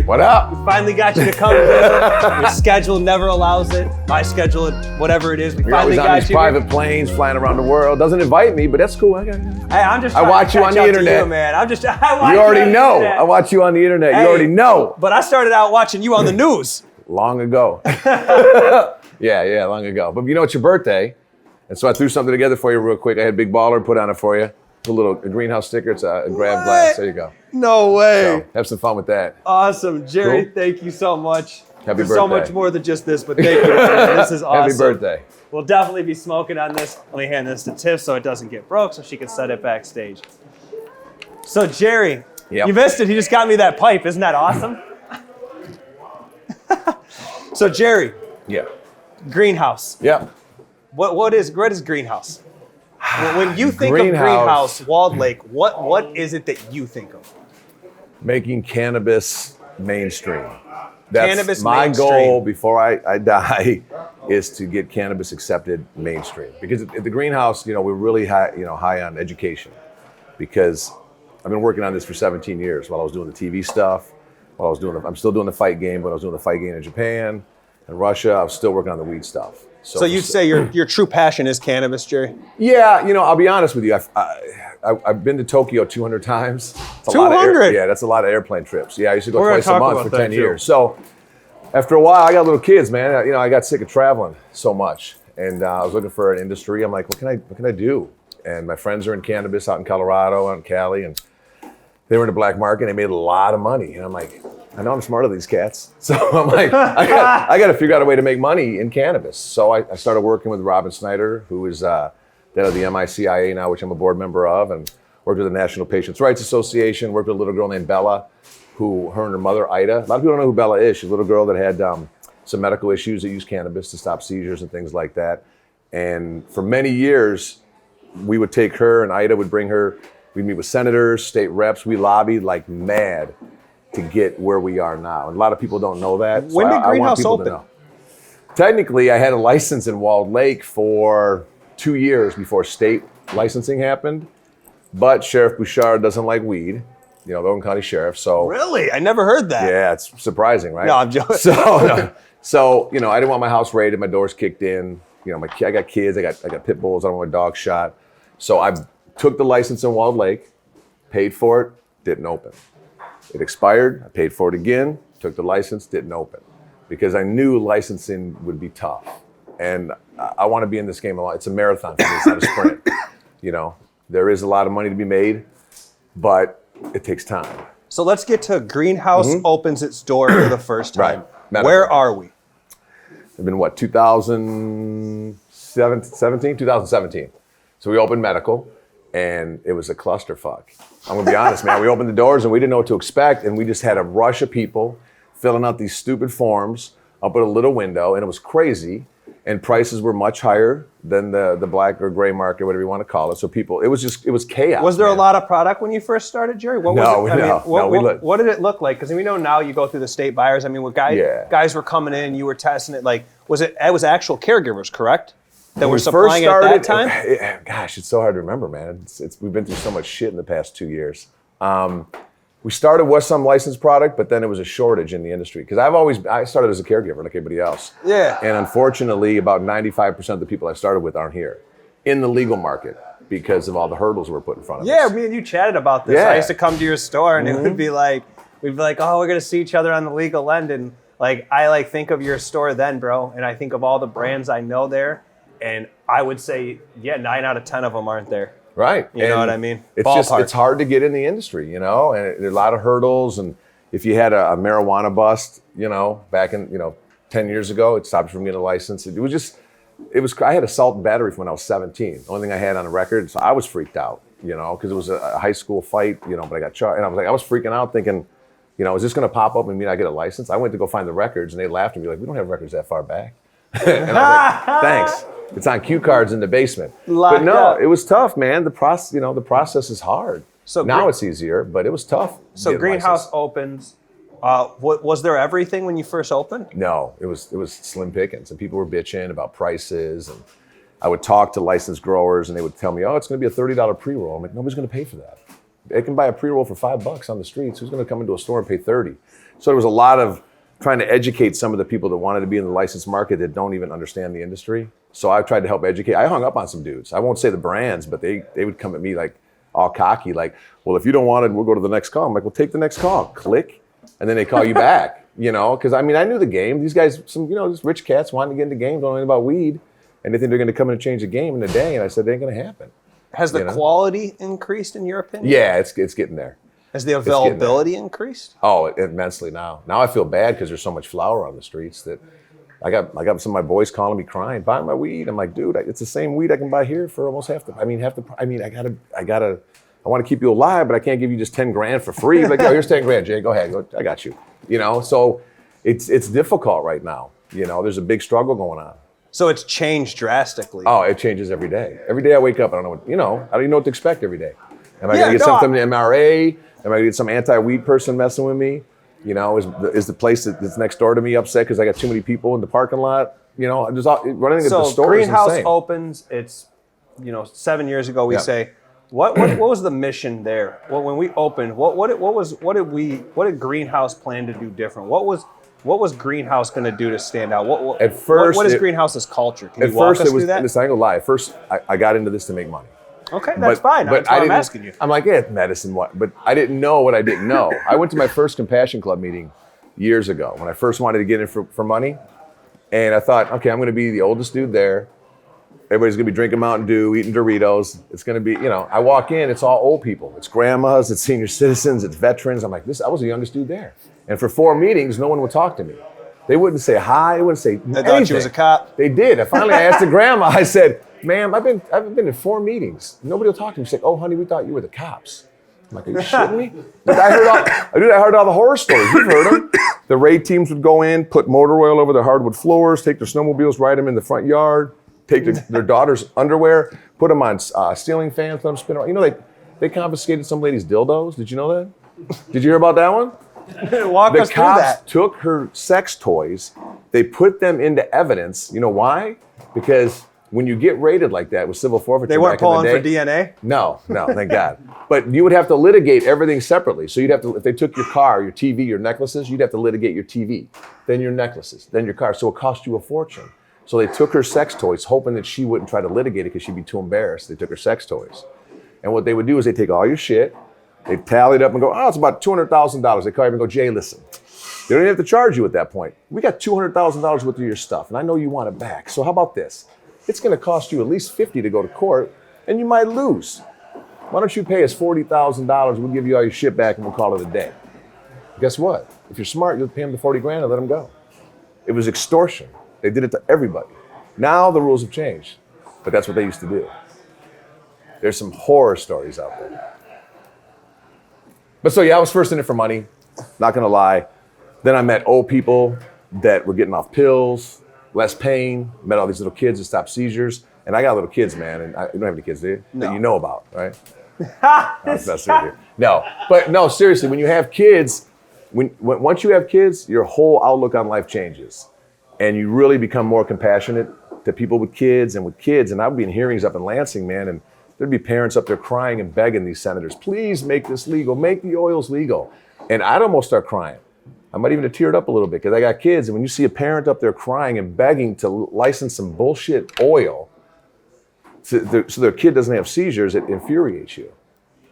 What up? We finally got you to come visit. Your schedule never allows it. My schedule, whatever it is, we You're finally always on got these you. private planes flying around the world. Doesn't invite me, but that's cool. Hey, I'm just. I watch you on the internet. You, man. I watch You you already on the know. internet. I watch you on the internet. Hey, you already know. But I started out watching you on the news. Long ago. yeah, long ago. But you know, it's your birthday. And so I threw something together for you real quick. I had Big Baller put on it for you. A little greenhouse sticker. It's a grab glass. There you go. No way. So have some fun with that. Awesome. Jerry, Cool. Thank you so much. Happy There's so birthday. much more than just this, but thank you. Man. This is awesome. Happy birthday. We'll definitely be smoking on this. Let me hand this to Tiff so it doesn't get broke so she can set it backstage. So Jerry, Yep. you missed it. He just got me that pipe. Isn't that awesome? So Jerry, Yeah. greenhouse. Yep. What is greenhouse? When you think of Greenhouse. greenhouse, Walled Lake, what is it that you think of? Making cannabis mainstream. That's Cannabis my mainstream. goal before I die is to get cannabis accepted mainstream. Because at the greenhouse, we're really high on education. Because I've been working on this for 17 years while I was doing the TV stuff. I'm still doing the fight game, but I was doing the fight game in Japan and Russia. I was still working on the weed stuff. So you'd say your true passion is cannabis, Jerry? Yeah, I'll be honest with you. I've been to Tokyo 200 times. It's a lot of 200? yeah, that's a lot of airplane trips. Yeah, I used to go We're gonna twice a talk month about for that 10 too. years. So after a while, I got little kids, man. I got sick of traveling so much, and I was looking for an industry. I'm like, what can I do? And my friends are in cannabis out in Colorado, out in Cali, and they were in the black market. And they made a lot of money, and I'm like, I know I'm smarter than these cats. So I'm like, I got to figure out a way to make money in cannabis. So I started working with Robin Snyder, who is head of the MICIA now, which I'm a board member of, and worked with the National Patients' Rights Association, worked with a little girl named Bella, her and her mother, Ida. A lot of people don't know who Bella is. She's a little girl that had some medical issues that used cannabis to stop seizures and things like that. And for many years, we would take her and Ida would bring her, we'd meet with senators, state reps. We lobbied like mad to get where we are now. And a lot of people don't know that. When did I want Greenhouse people to open? know. Technically, I had a license in Walled Lake for 2 years before state licensing happened. But Sheriff Bouchard doesn't like weed, the Oakland County Sheriff. So Really? I never heard that. yeah, it's surprising, right? No, I'm joking. So I didn't want my house raided, my doors kicked in. I got kids, I got pit bulls, I don't want a dog shot. So I took the license in Walled Lake, paid for it, didn't open. It expired, I paid for it again, took the license, didn't open. Because I knew licensing would be tough. And I want to be in this game a lot. It's a marathon for me, it's not a sprint. There is a lot of money to be made, but it takes time. So let's get to Greenhouse opens its door for the first time. Right. Medical. Where are we? It's been 2017? So we opened medical, and it was a clusterfuck. I'm gonna be honest, man. We opened the doors and we didn't know what to expect, and we just had a rush of people filling out these stupid forms up at a little window, and it was crazy. And prices were much higher than the black or gray market, whatever you want to call it. So it was chaos. Was there man. a lot of product when you first started, Jerry? What No, was it? no, What did it look like? Because we know now you go through the state buyers. I mean, guys were coming in, you were testing it. Like, was actual caregivers, correct? That When were we supplying first started, at that time? Gosh, it's so hard to remember, man. We've been through so much shit in the past 2 years. We started with some licensed product, but then it was a shortage in the industry. Because I started as a caregiver like everybody else. Yeah. And unfortunately, about 95% of the people I started with aren't here in the legal market because of all the hurdles we're put in front of us. Yeah, me and you chatted about this. Yeah. I used to come to your store and it would be like, we'd be like, oh, we're gonna see each other on the legal end, and I think of your store then, bro, and I think of all the brands I know there, and I would say, 9 out of 10 of them aren't there. Right. You know what I mean? It's hard to get in the industry, and there are a lot of hurdles. And if you had a marijuana bust, back in, 10 years ago, it stopped you from getting a license. I had assault and battery from when I was 17. The only thing I had on the record, so I was freaked out, because it was a high school fight, but I got charged. And I was freaking out thinking, is this going to pop up and mean I get a license? I went to go find the records, and they laughed and be like, we don't have records that far back. And I was like, thanks. It's on cue cards in the basement. But no, up. it was tough, man. The process is hard. So now it's easier, but it was tough. So getting Greenhouse licensed. opens. Was there everything when you first opened? No, it was slim pickings, and people were bitching about prices. And I would talk to licensed growers, and they would tell me, "Oh, it's going to be a $30 pre-roll." I'm like, nobody's going to pay for that. They can buy a pre-roll for $5 on the streets. Who's going to come into a store and pay $30? So there was a lot of trying to educate some of the people that wanted to be in the licensed market that don't even understand the industry. So I tried to help educate. I hung up on some dudes. I won't say the brands, but they would come at me like all cocky, like, well, if you don't want it, we'll go to the next call. I'm like, well, take the next call. Click. And then they call you back, you know, because I mean, I knew the game. These guys, these rich cats wanting to get into the game, don't know anything about weed, and they think they're going to come in and change the game in a day. And I said, it ain't going to happen. Has the quality increased in your opinion? Yeah, it's getting there. Has the availability increased? Oh, immensely now. Now I feel bad because there's so much flour on the streets that I got some of my boys calling me crying, buying my weed. I'm like, dude, it's the same weed I can buy here for almost half the. I want to keep you alive, but I can't give you just 10 grand for free. Like, yo, here's 10 grand, Jay. Go ahead. I got you. You know, so it's difficult right now. You know, there's a big struggle going on. So it's changed drastically. Oh, it changes every day. Every day I wake up, I don't know what, I don't even know what to expect every day. Am I going to get something from the MRA? Am I going to get some anti-weed person messing with me? You know, is the place that's next door to me upset because I got too many people in the parking lot? You know, just running into the store. So Green House opens. It's 7 years ago. We say, what was the mission there? Well, when we opened, what did Green House plan to do different? What was Green House going to do to stand out? What is Green House's culture? Can you walk us through that? Listen, I ain't gonna lie. At first, I got into this to make money. Okay, that's fine. That's why I'm asking you. I'm like, yeah, it's medicine. What? But I didn't know what I didn't know. I went to my first Compassion Club meeting years ago when I first wanted to get in for money. And I thought, okay, I'm going to be the oldest dude there. Everybody's going to be drinking Mountain Dew, eating Doritos. It's going to be, I walk in, it's all old people. It's grandmas, it's senior citizens, it's veterans. I'm like, I was the youngest dude there. And for 4 meetings, no one would talk to me. They wouldn't say hi. They wouldn't say anything. They thought you was a cop. They did. Finally, I asked the grandma, I said, ma'am, I've been in 4 meetings. Nobody will talk to me. She's like, oh, honey, we thought you were the cops. I'm like, are you shitting me? I heard all the horror stories. You've heard them. The raid teams would go in, put motor oil over their hardwood floors, take their snowmobiles, ride them in the front yard, take their daughter's underwear, put them on ceiling fans, let them spin around. They confiscated some lady's dildos. Did you know that? Did you hear about that one? Walk us through that. The cops took her sex toys. They put them into evidence. You know why? Because when you get raided like that with civil forfeiture, they weren't pulling for DNA? No, thank God. But you would have to litigate everything separately. So you'd have to, if they took your car, your TV, your necklaces, you'd have to litigate your TV, then your necklaces, then your car. So it cost you a fortune. So they took her sex toys, hoping that she wouldn't try to litigate it because she'd be too embarrassed. They took her sex toys. And what they would do is they take all your shit, they tally it up and go, oh, it's about $200,000. They call you and go, Jay, listen, they don't even have to charge you at that point. We got $200,000 worth of your stuff, and I know you want it back. So how about this? It's going to cost you at least $50 to go to court, and you might lose. Why don't you pay us $40,000? We'll give you all your shit back, and we'll call it a day. Guess what? If you're smart, you'll pay them the 40 grand and let them go. It was extortion. They did it to everybody. Now the rules have changed, but that's what they used to do. There's some horror stories out there. But so, I was first in it for money, not going to lie. Then I met old people that were getting off pills, less pain, met all these little kids that stopped seizures. And I got little kids, man, and you don't have any kids, do you? No. That you know about, right? No, seriously, when you have kids, once you have kids, your whole outlook on life changes. And you really become more compassionate to people with kids. And I would be in hearings up in Lansing, man, and there'd be parents up there crying and begging these senators, please make this legal, make the oils legal. And I'd almost start crying. I might even have teared up a little bit because I got kids. And when you see a parent up there crying and begging to license some bullshit oil so their kid doesn't have seizures, it infuriates you.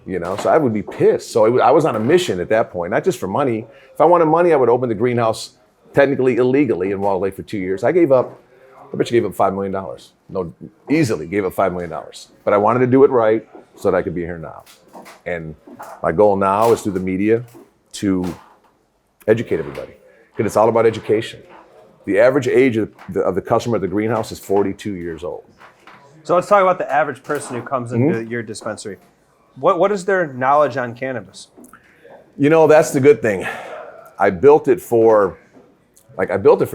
So I would be pissed. So I was on a mission at that point, not just for money. If I wanted money, I would open the greenhouse technically illegally in Wall Lake for 2 years. I bet you gave up $5 million. No, easily gave up $5 million. But I wanted to do it right so that I could be here now. And my goal now is through the media to educate everybody. Because it's all about education. The average age of the customer at the greenhouse is 42 years old. So let's talk about the average person who comes into your dispensary. What is their knowledge on cannabis? That's the good thing. I built it for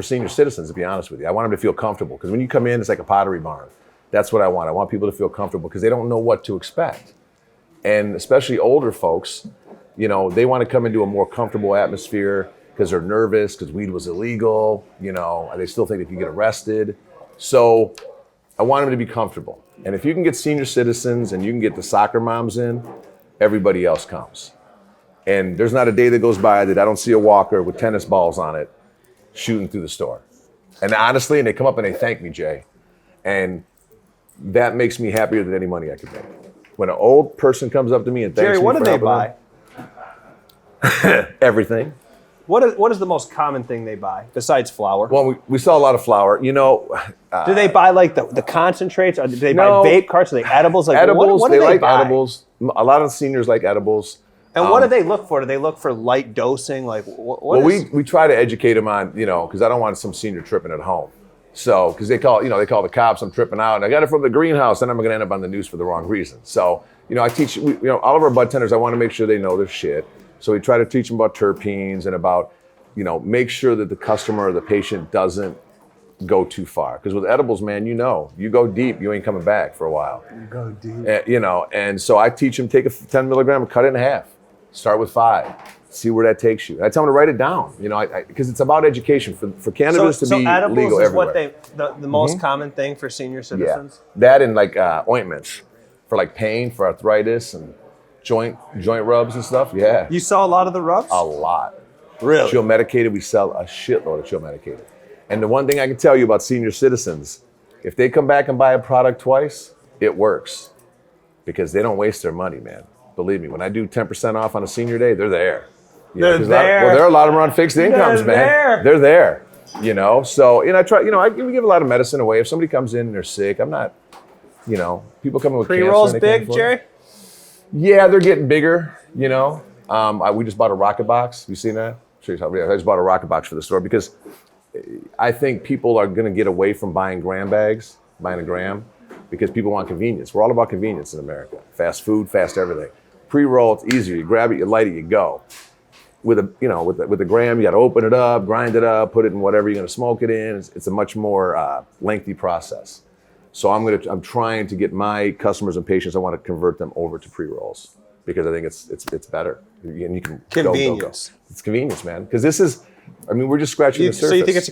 senior citizens, to be honest with you. I want them to feel comfortable because when you come in, it's like a pottery barn. That's what I want. I want people to feel comfortable because they don't know what to expect. And especially older folks, they want to come into a more comfortable atmosphere because they're nervous because weed was illegal. They still think they can get arrested. So I want them to be comfortable. And if you can get senior citizens and you can get the soccer moms in, everybody else comes. And there's not a day that goes by that I don't see a walker with tennis balls on it shooting through the store. And honestly, and they come up and they thank me, Jay. And that makes me happier than any money I could make. When an old person comes up to me and thanks Jerry, me what for do they helping buy? them, everything. What is the most common thing they buy besides flour? Well, we sell a lot of flour. You know, do they buy like the concentrates, or do they No. buy vape carts? Are they edibles? Like edibles, what do they like buy? edibles. A lot of seniors like edibles. And what do they look for? Do they look for light dosing? Like Well, we try to educate them on, because I don't want some senior tripping at home. So, because they call the cops, I'm tripping out, and I got it from the Green House, and I'm going to end up on the news for the wrong reason. So, I teach, all of our bud tenders, I want to make sure they know their shit. So we try to teach them about terpenes and about, make sure that the customer or the patient doesn't go too far. Because with edibles, man, you go deep, you ain't coming back for a while. You go deep. And so I teach them, take a 10 milligram and cut it in half. Start with 5. See where that takes you. I tell them to write it down, because it's about education for cannabis to be edibles legal is everywhere. what the most common thing for senior citizens? Yeah. That and like ointments for like pain, for arthritis and joint rubs and stuff. Yeah. You saw a lot of the rubs? A lot. Really? Chill medicated, we sell a shitload of chill medicated. And the one thing I can tell you about senior citizens, if they come back and buy a product twice, it works. Because they don't waste their money, man. Believe me, when I do 10% off on a senior day, they're there. They're there. There are a lot of them on fixed incomes, man. They're there. So, I try, we give a lot of medicine away. If somebody comes in and they're sick, I'm not, people coming with cancer. Pre-rolls big, Jerry? Yeah, they're getting bigger, we just bought a rocket box. You seen that? I just bought a rocket box for the store because I think people are going to get away from buying a gram, because people want convenience. We're all about convenience in America. Fast food, fast everything. Pre-roll, it's easier. You grab it, you light it, you go. With a gram, you got to open it up, grind it up, put it in whatever you're going to smoke it in. It's a much more lengthy process. So I'm trying to get my customers and patients, I want to convert them over to pre-rolls because I think it's better. And you can convenience. Go. It's convenience, man. Because this is, we're just scratching the surface. So you think it's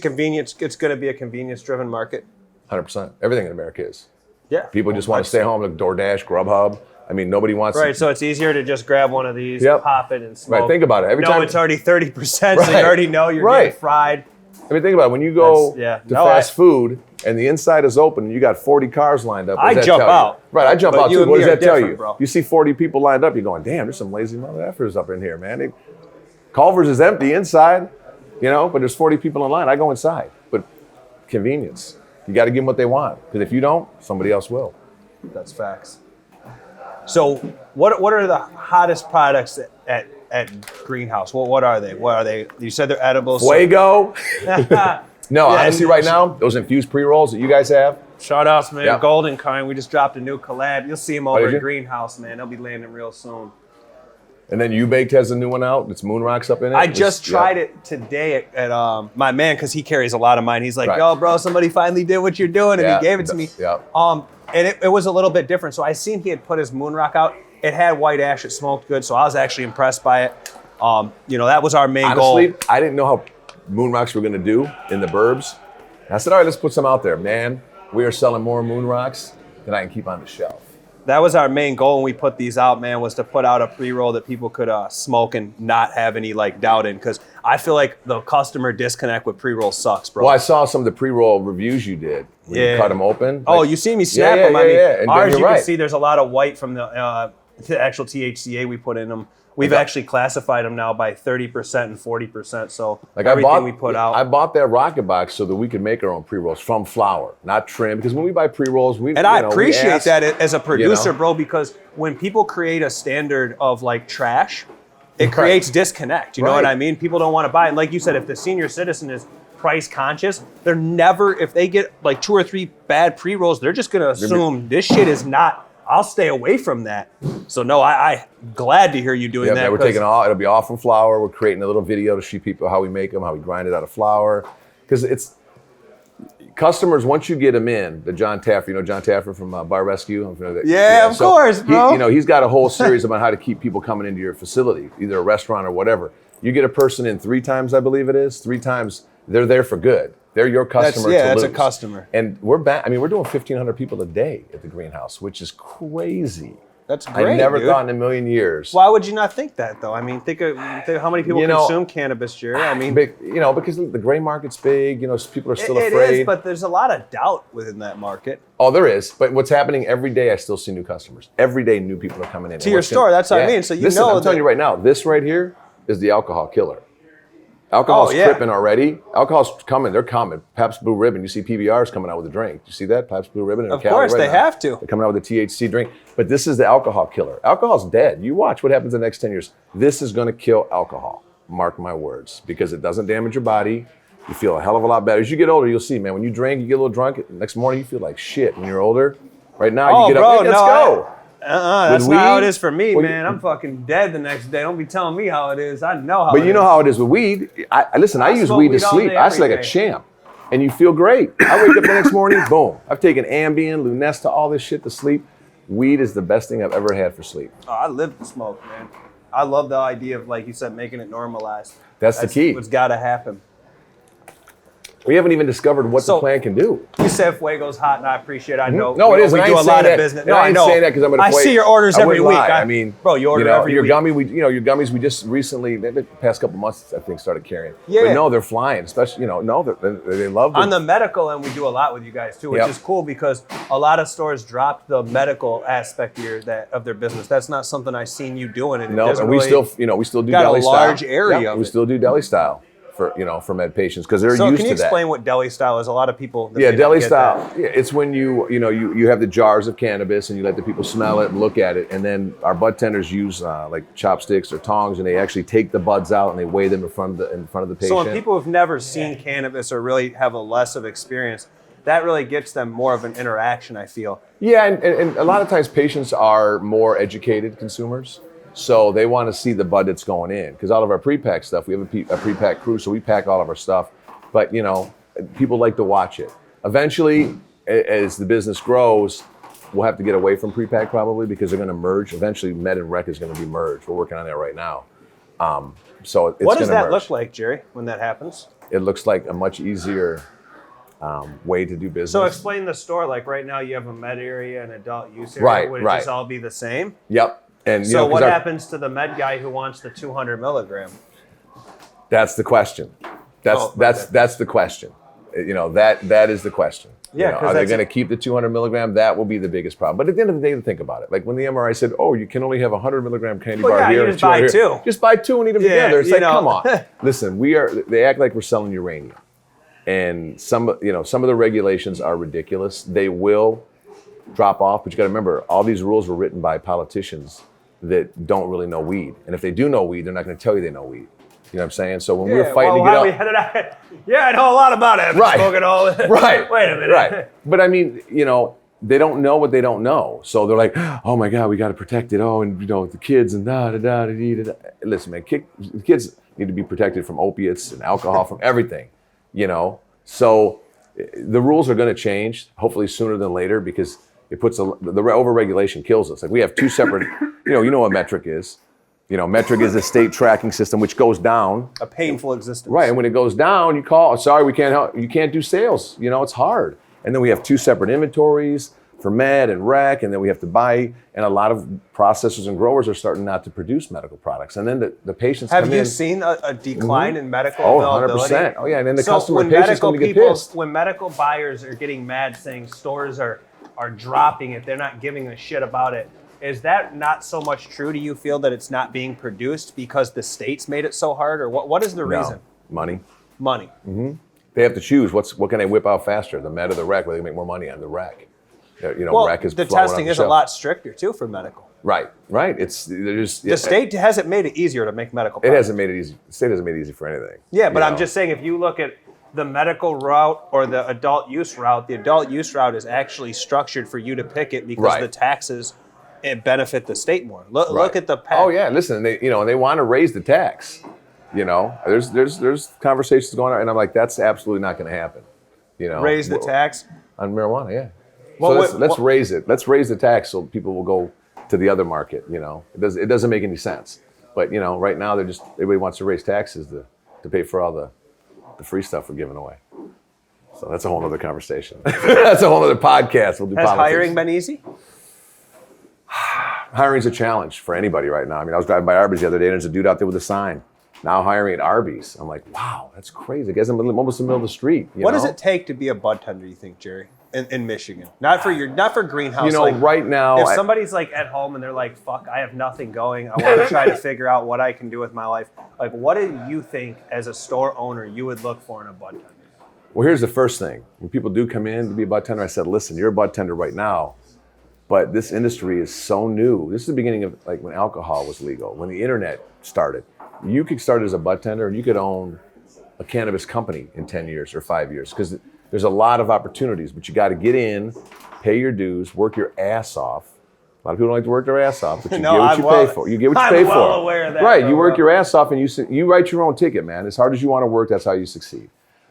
going to be a convenience-driven market? 100%. Everything in America is. Yeah. People just want to stay home, like DoorDash, Grubhub. Nobody wants to. Right, so it's easier to just grab one of these, pop it, and smoke. Right, think about it. Every time it's already 30%, so you already know you're getting fried. Think about it. When you go to fast food and the inside is open and you got 40 cars lined up, I jump out. Right, I jump out too. What does that tell you? Bro. You see 40 people lined up, you're going, damn, there's some lazy mother effers up in here, man. Culver's is empty inside, but there's 40 people in line. I go inside. But convenience. You got to give them what they want. Because if you don't, somebody else will. That's facts. So what are the hottest products at Green House? What are they? What are they? You said they're edibles. Fuego. No, honestly, right now, those infused pre-rolls that you guys have. Shout outs, man. Yep. Golden Kind. We just dropped a new collab. You'll see them over at Green House, man. They'll be landing real soon. And then U-Baked has a new one out. It's Moon Rocks up in it. I just tried it today at my man, because he carries a lot of mine. He's like, yo, bro, somebody finally did what you're doing, and he gave it to me. And it was a little bit different. So I seen he had put his Moon Rock out. It had white ash. It smoked good. So I was actually impressed by it. That was our main goal. Honestly, I didn't know how Moon Rocks were going to do in the burbs. And I said, all right, let's put some out there. Man, we are selling more Moon Rocks than I can keep on the shelf. That was our main goal when we put these out, man, was to put out a pre-roll that people could smoke and not have any doubt in. Because I feel like the customer disconnect with pre-roll sucks, bro. Well, I saw some of the pre-roll reviews you did when you cut them open. You see me snap them. And ours, you can see there's a lot of white from the actual THCA we put in them. We've actually classified them now by 30% and 40%. So everything we put out. I bought that rocket box so that we could make our own pre-rolls from flower, not trim. Because when we buy pre-rolls, I appreciate that as a producer, bro, because when people create a standard of trash, it creates disconnect. You know what I mean? People don't want to buy it. And like you said, if the senior citizen is price conscious, they're never, if they get 2 or 3 bad pre-rolls, they're just going to assume this shit is not. I'll stay away from that. So no, I glad to hear you doing that. We're taking it'll be all from flour. We're creating a little video to show people how we make them, how we grind it out of flour. Because it's customers, once you get them in, the John Taffer, John Taffer from Bar Rescue? Of course, bro. He's got a whole series about how to keep people coming into your facility, either a restaurant or whatever. You get a person in 3 times, I believe it is, 3 times, they're there for good. They're your customer. That's a customer. And we're back. We're doing 1,500 people a day at the Green House, which is crazy. That's great, I never dude. thought in a million years. Why would you not think that, though? I mean, think of how many people consume cannabis, Jerry. I mean, because the gray market's big. People are still afraid. It is, but there's a lot of doubt within that market. Oh, there is. But what's happening every day, I still see new customers. Every day, new people are coming in. To your store, that's what I mean. So Listen, I'm telling you right now, this right here is the alcohol killer. Alcohol's tripping already. Alcohol's coming. They're coming. Pabst Blue Ribbon. You see PBR's coming out with a drink. You see that? Pabst Blue Ribbon. Of course, they have to. They're coming out with a THC drink. But this is the alcohol killer. Alcohol's dead. You watch what happens in the next 10 years. This is going to kill alcohol. Mark my words. Because it doesn't damage your body. You feel a hell of a lot better. As you get older, you'll see, man, when you drink, you get a little drunk. Next morning, you feel like shit. When you're older, right now, you get up, hey, let's go. That's not how it is for me, man. I'm fucking dead the next day. Don't be telling me how it is. I know how it is. But you know how it is with weed. I use weed to sleep. I sleep like a champ. And you feel great. I wake up the next morning, boom. I've taken Ambien, Lunesta, all this shit to sleep. Weed is the best thing I've ever had for sleep. Oh, I live to smoke, man. I love the idea of, like you said, making it normalized. That's the key. What's got to happen. We haven't even discovered what the plant can do. You said Fuego's hot, and I appreciate it. I know. No, it is. We do a lot of business. No, I ain't saying that because I'm going to I see your orders every week. I mean, bro, you order every your week. Your gummies, we just recently, the past couple months, I think, started carrying. Yeah. But no, they're flying, especially, they love them. On the medical end, we do a lot with you guys, too, which is cool because a lot of stores dropped the medical aspect of their business. That's not something I've seen you doing. And we still do deli style. Got a large area of it. We still do deli style. For med patients because they're used to that. So can you explain what deli style is? A lot of people. Deli style. Yeah, it's when you have the jars of cannabis and you let the people smell it and look at it, and then our bud tenders use like chopsticks or tongs, and they actually take the buds out and they weigh them in front of the patient. So when people have never seen cannabis or really have a less of experience, that really gets them more of an interaction, I feel. Yeah, and a lot of times patients are more educated consumers. So they want to see the bud that's going in because all of our pre-pack stuff, we have a pre-pack crew, so we pack all of our stuff. But, people like to watch it. Eventually, as the business grows, we'll have to get away from pre-pack probably because they're going to merge. Eventually, med and rec is going to be merged. We're working on that right now. So it's what does that merge. look like, Jerry, when that happens? It looks like a much easier way to do business. So explain the store. Like right now, you have a med area and adult use area. Would it just all be the same? Yep. And so what happens to the med guy who wants the 200 milligram? That's the question. That's the question. That is the question. Yeah. Are they going to keep the 200 milligram? That will be the biggest problem. But at the end of the day, think about it. Like when the MRI said, "Oh, you can only have a 100 milligram candy bar here." You just buy two. Just buy two and eat them together. It's like, come on. Listen, they act like we're selling uranium, and some of the regulations are ridiculous. They will drop off, but you got to remember, all these rules were written by politicians that don't really know weed. And if they do know weed, they're not going to tell you they know weed. You know what I'm saying? So when we're fighting to get out... I know a lot about it. Right. Smoking all right. Wait a minute. Right. But I mean, they don't know what they don't know. So they're like, oh my God, we got to protect it. Oh, and the kids and da-da-da-da-da. Listen, man, the kids need to be protected from opiates and alcohol, from everything, So the rules are going to change, hopefully sooner than later, because it puts the over-regulation kills us. Like we have two separate, you know what metric is. Metric is a state tracking system which goes down. A painful existence. Right, and when it goes down, you call, sorry, we can't help, you can't do sales. It's hard. And then we have two separate inventories for med and rec, and then we have to buy, and a lot of processors and growers are starting not to produce medical products. And then the patients come in. Have you seen a decline in medical availability? 100%. Oh, yeah, and then the customer patients going to get pissed. When medical buyers are getting mad saying stores are dropping it, they're not giving a shit about it. Is that not so much true? Do you feel that it's not being produced because the states made it so hard, or what is the reason? Money. Mm-hmm. They have to choose what can they whip out faster, the med or the rec, where they make more money on the rec. Rec is the testing is a lot stricter too for medical. Right. The state hasn't made it easier to make medical products. It hasn't made it easy. The state hasn't made it easy for anything. Yeah, but I'm just saying, if you look at the medical route or the adult use route, the adult use route is actually structured for you to pick it because the taxes benefit the state more. Look at the pack. Oh yeah, listen, they want to raise the tax. There's conversations going on, and I'm like, that's absolutely not going to happen. Raise the tax on marijuana, yeah. So let's raise it. Let's raise the tax so people will go to the other market. It doesn't make any sense. But right now everybody wants to raise taxes to pay for all the free stuff we're giving away. So that's a whole other conversation. That's a whole other podcast. We'll do Has politics. hiring been easy? Hiring's a challenge for anybody right now. I mean, I was driving by Arby's the other day, and there's a dude out there with a sign. Now hiring at Arby's. I'm like, wow, that's crazy. I guess I'm almost in the middle of the street. What does it take to be a bud tender, you think, Jerry, in Michigan? Not for Green House. You know, right now, if somebody's like at home and they're like, fuck, I have nothing going. I want to try to figure out what I can do with my life. Like, what do you think as a store owner you would look for in a bud tender? Well, here's the first thing. When people do come in to be a bud tender, I said, listen, you're a bud tender right now, but this industry is so new. This is the beginning of like when alcohol was legal, when the internet started. You could start as a bud tender and you could own a cannabis company in 10 years or 5 years because there's a lot of opportunities, but you got to get in, pay your dues, work your ass off. A lot of people don't like to work their ass off, but you get what you pay for. You get what you pay for. I'm well aware of that. Right, you work your ass off and you write your own ticket, man. As hard as you want to work, that's how you succeed.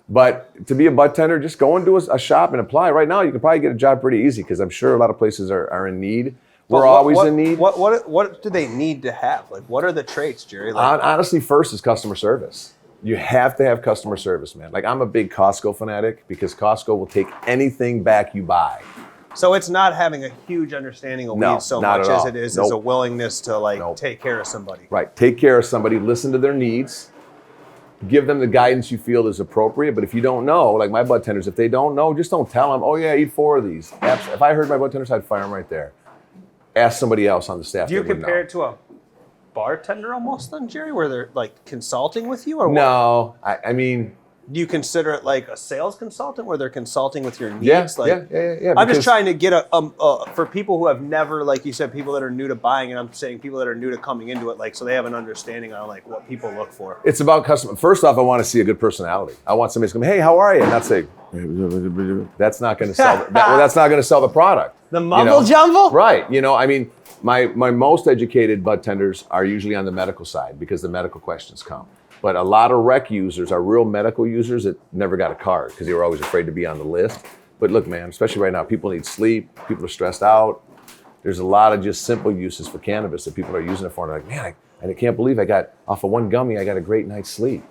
But to be a bud tender, just go into a shop and apply. Right now, you can probably get a job pretty easy because I'm sure a lot of places are in need. We're always in need. What do they need to have? Like, what are the traits, Jerry? Like, honestly, first is customer service. You have to have customer service, man. Like, I'm a big Costco fanatic because Costco will take anything back you buy. So it's not having a huge understanding of weed so much as it is a willingness to take care of somebody. Right. Take care of somebody, listen to their needs, give them the guidance you feel is appropriate. But if you don't know, like my bud tenders, if they don't know, just don't tell them, oh yeah, eat 4 of these. If I heard my bud tenders, I'd fire them right there. Ask somebody else on the staff. Do you compare it to a bartender almost then, Jerry, where they're like consulting with you? Or no, I mean, do you consider it like a sales consultant where they're consulting with your needs? Yeah. I'm just trying to get for people who have never, like you said, people that are new to buying, and I'm saying people that are new to coming into it, like so they have an understanding on like what people look for. It's about customer. First off, I want to see a good personality. I want somebody to come, hey, how are you? And not say, that's not going to sell. That's not going to sell the product. The mumble jumble? Right. I mean, my most educated bud tenders are usually on the medical side because the medical questions come. But a lot of rec users are real medical users that never got a card because they were always afraid to be on the list. But look, man, especially right now, people need sleep. People are stressed out. There's a lot of just simple uses for cannabis that people are using it for. And they're like, man, I can't believe I got off of one gummy, I got a great night's sleep.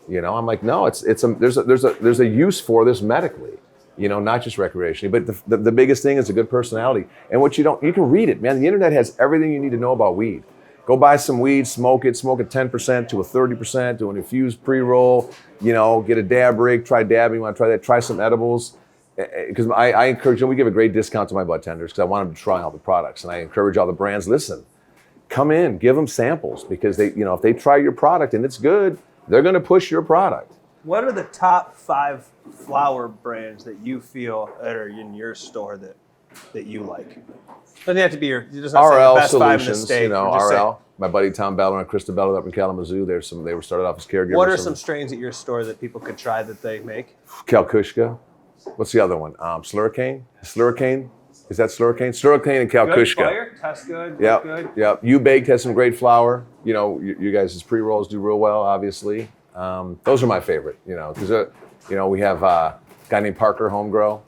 I'm like, no, there's a use for this medically. Not just recreationally, but the biggest thing is a good personality. And you can read it, man. The internet has everything you need to know about weed. Go buy some weed, smoke it 10% to a 30%, to an infused pre-roll, get a dab rig, try dabbing, you want to try that, try some edibles. Because I encourage them, we give a great discount to my bud tenders because I want them to try all the products. And I encourage all the brands, listen, come in, give them samples because if they try your product and it's good, they're going to push your product. What are the top 5 flower brands that you feel that are in your store that you like? Doesn't have to be you're just not saying the best Solutions, 5 in the state. RL. My buddy Tom Ballard and Krista Ballard up in Kalamazoo. They were started off as caregivers. What are some strains at your store that people could try that they make? Kalkushka. What's the other one? Slurricane. Slurricane. Is that Slurricane? Slurricane and Kalkushka. Good fire. Tastes good. Yep. Good. Yep. U-Baked has some great flour. You guys' pre-rolls do real well, obviously. Those are my favorite. Because we have a guy named Parker Homegrow.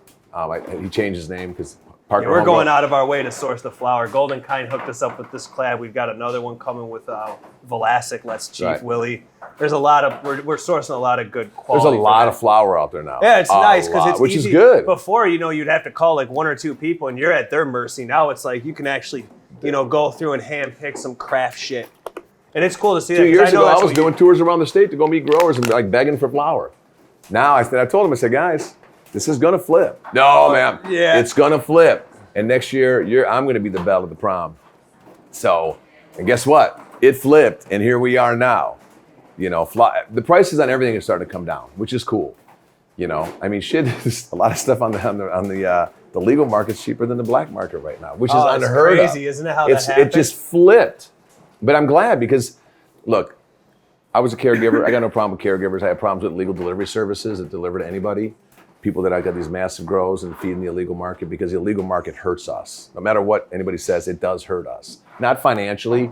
He changed his name because Parker. We're going out of our way to source the flower. Golden Kind hooked us up with this collab. We've got another one coming with Velasic. Let's Chief Willie. There's a lot of we're sourcing a lot of good quality. There's a lot of flour out there now. Yeah, it's nice because it's which easy. Is good. Before, you'd have to call like 1 or 2 people and you're at their mercy. Now it's like you can actually, go through and hand pick some craft shit. And it's cool to see that. 2 years ago, I was doing tours around the state to go meet growers and like begging for flour. Now I told them, I said, guys, this is gonna flip. No, man, it's gonna flip. And next year, I'm gonna be the belle of the prom. So, and guess what? It flipped, and here we are now. The prices on everything are starting to come down, which is cool. I mean, shit, there's a lot of stuff on the legal market's cheaper than the black market right now, which is unheard of. It's crazy, isn't it? How that happened? It just flipped. But I'm glad because, look, I was a caregiver. I got no problem with caregivers. I have problems with legal delivery services that deliver to anybody. People that I got these massive grows and feed in the illegal market because the illegal market hurts us. No matter what anybody says, it does hurt us. Not financially,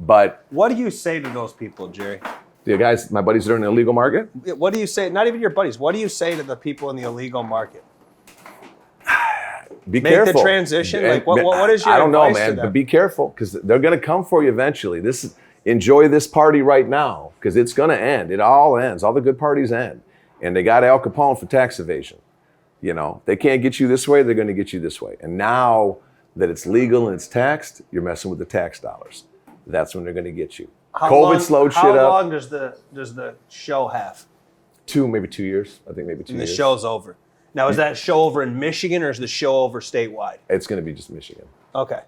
but... What do you say to those people, Jerry? The guys, my buddies that are in the illegal market? What do you say? Not even your buddies. What do you say to the people in the illegal market? Be careful. Make the transition? Like, what is your I don't know, advice man, to them? but be careful because they're going to come for you eventually. Enjoy this party right now because it's going to end. It all ends. All the good parties end. And they got Al Capone for tax evasion. They can't get you this way, they're going to get you this way. And now that it's legal and it's taxed, you're messing with the tax dollars. That's when they're going to get you. How COVID slowed shit up. How long does the show have? Maybe 2 years. I think maybe 2 years. And the show's over. Now, is that show over in Michigan or is the show over statewide? It's going to be just Michigan. Okay.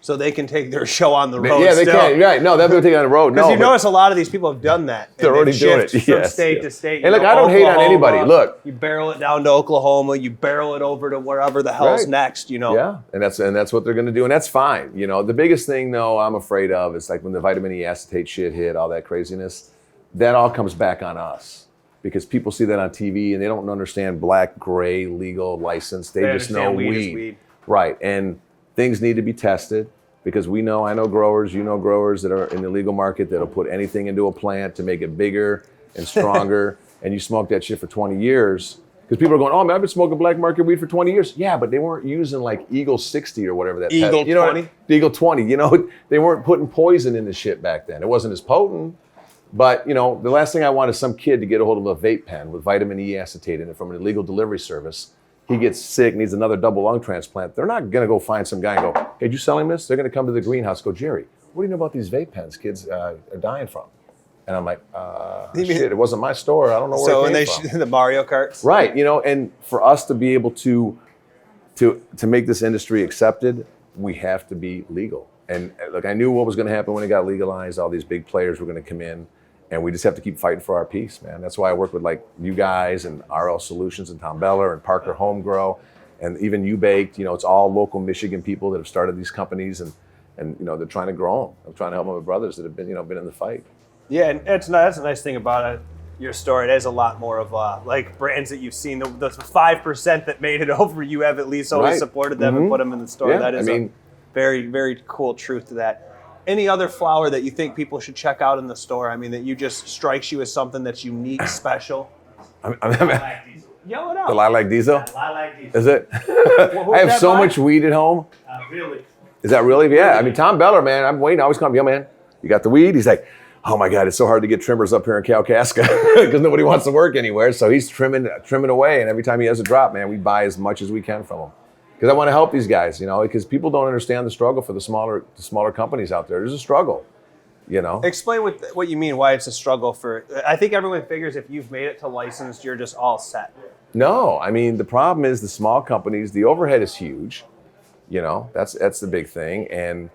So they can take their show on the road. Yeah, they can. Right. No, they'll be taking it on the road. Because notice a lot of these people have done that. They're already doing it. From state to state. And look, I don't hate on anybody. Look. You barrel it down to Oklahoma. You barrel it over to wherever the hell's next, Yeah, and that's what they're going to do. And that's fine. The biggest thing, though, I'm afraid of is like when the vitamin E acetate shit hit, all that craziness, that all comes back on us. Because people see that on TV and they don't understand black, gray, legal, licensed. They just know weed is weed. Right. And things need to be tested. Because I know growers, growers that are in the legal market that'll put anything into a plant to make it bigger and stronger. And you smoke that shit for 20 years. Because people are going, oh man, I've been smoking black market weed for 20 years. Yeah, but they weren't using like Eagle 60 or whatever that Eagle 20? The Eagle 20. They weren't putting poison in the shit back then. It wasn't as potent. But, the last thing I want is some kid to get a hold of a vape pen with vitamin E acetate in it from an illegal delivery service. He gets sick, needs another double lung transplant. They're not going to go find some guy and go, hey, did you sell him this? They're going to come to the greenhouse and go, Jerry, what do you know about these vape pens kids are dying from? And I'm like, shit, it wasn't my store. I don't know where it came from. The Mario Karts? Right, and for us to be able to make this industry accepted, we have to be legal. And look, I knew what was going to happen when it got legalized. All these big players were going to come in. And we just have to keep fighting for our piece, man. That's why I work with like you guys and RL Solutions and Tom Beller and Parker Home Grow and even You Baked. It's all local Michigan people that have started these companies and they're trying to grow them. I'm trying to help my brothers that have been in the fight. Yeah, and that's a nice thing about it. Your story, it is a lot more of like brands that you've seen. The 5% that made it over, you have at least always supported them and put them in the store. Yeah, that is a very, very cool truth to that. Any other flower that you think people should check out in the store? I mean, that you just strikes you as something that's unique, special? Lilac Diesel. Yell it out. The Lilac Diesel? Yeah, Lilac Diesel. Is it? I have so much weed at home. Really? Is that really? Yeah. I mean, Tom Beller, man, I'm waiting. I always come, yo, man, you got the weed? He's like, oh my God, it's so hard to get trimmers up here in Kalkaska because nobody wants to work anywhere. So he's trimming away. And every time he has a drop, man, we buy as much as we can from him. Because I want to help these guys, because people don't understand the struggle for the smaller companies out there. There's a struggle, Explain what you mean, why it's a struggle for. I think everyone figures if you've made it to licensed, you're just all set. No, I mean, the problem is the small companies, the overhead is huge. That's the big thing. And,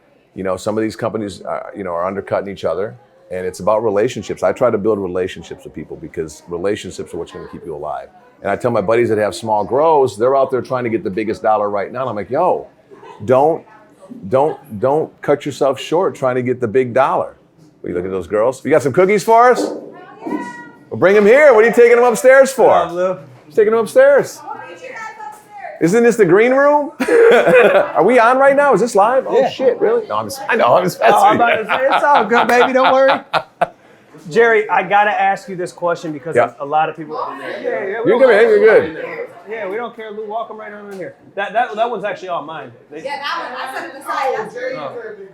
some of these companies, are undercutting each other. And it's about relationships. I try to build relationships with people because relationships are what's going to keep you alive. And I tell my buddies that have small grows, they're out there trying to get the biggest dollar right now. And I'm like, yo, don't cut yourself short trying to get the big dollar. Well, you look at those girls. You got some cookies for us? Well, bring them here. What are you taking them upstairs for? Just taking them upstairs. Isn't this the green room? Are we on right now? Is this live? Oh shit, really? No, I know. I'm just I'm about to say, it's all good, baby. Don't worry. Jerry, I gotta ask you this question because a lot of people. You come in. You're good. Yeah, we don't care. Lou, welcome right on in here. That one's actually all mine. That one. I set it aside.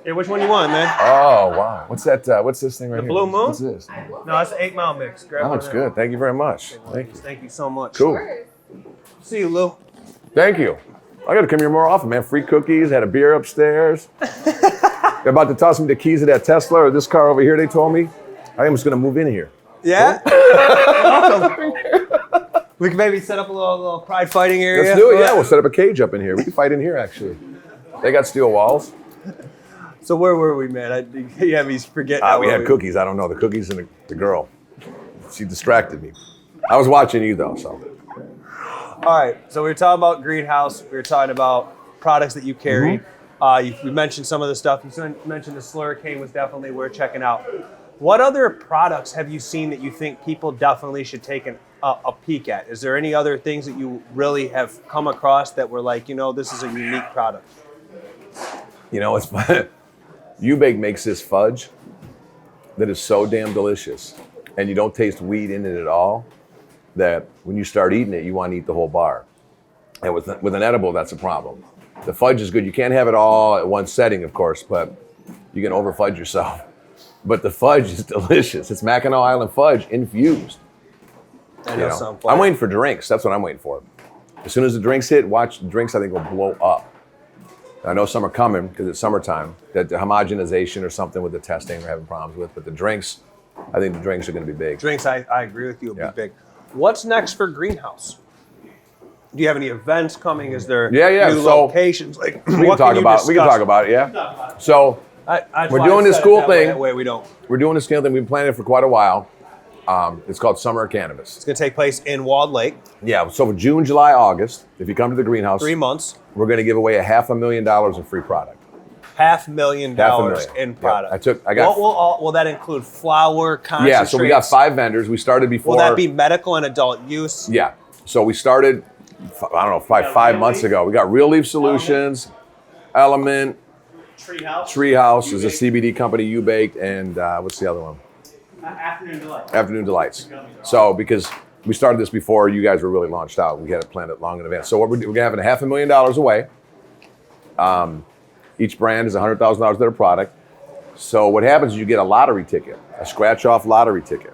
Yeah, which one you want, man? Oh wow. What's that? What's this thing right here? The Blue Moon? What's this? No, that's the 8 Mile mix. Grab That looks good. Thank you very much. Thank you. Thank you so much. Cool. See you, Lou. Thank you. I got to come here more often, man. Free cookies. Had a beer upstairs. They're about to toss me the keys of that Tesla or this car over here. They told me. I am just going to move in here. Yeah? We can maybe set up a little pride fighting area. Let's do it, yeah. We'll set up a cage up in here. We can fight in here, actually. They got steel walls. So where were we, man? You had me forgetting. We had cookies. I don't know. The cookies and the girl. She distracted me. I was watching you, though, so. All right. So we were talking about Greenhouse. We were talking about products that you carry. We mentioned some of the stuff. You mentioned the Slurricane was definitely worth checking out. What other products have you seen that you think people definitely should take a peek at? Is there any other things that you really have come across that were like, this is a unique product? It's fun. U-Bake makes this fudge that is so damn delicious, and you don't taste weed in it at all, that when you start eating it, you want to eat the whole bar. And with an edible, that's a problem. The fudge is good. You can't have it all at one setting, of course, but you can over-fudge yourself. But the fudge is delicious. It's Mackinac Island fudge infused. I'm waiting for drinks. That's what I'm waiting for. As soon as the drinks hit, watch the drinks, I think, will blow up. I know some are coming because it's summertime, that the homogenization or something with the testing we're having problems with, but the drinks, I think the drinks are going to be big. Drinks, I agree with you, will Yeah. be big. What's next for Greenhouse? Do you have any events coming? Is there Yeah. new So locations? Like, we can talk about it, yeah. So we're doing this cool thing. That way we don't. We're doing this cool thing. We've been planning it for quite a while. It's called Summer Cannabis. It's going to take place in Walled Lake. Yeah, so for June, July, August, if you come to the greenhouse, 3 months. we're going to give away $500,000 in free product. $500,000 in product. Yeah, I got. Will that include flour, concentrates? Yeah, so we got 5 vendors. We started before. Will that be medical and adult use? Yeah. So we started, I don't know, five months ago. We got Real Leaf Solutions, Element, Treehouse is a CBD company you baked, and what's the other one? Afternoon Delight. Afternoon Delights. So because we started this before you guys were really launched out, we had it planned it long in advance. So what we're having $500,000 away. Each brand is $100,000 of their product. So what happens is you get a lottery ticket, a scratch-off lottery ticket.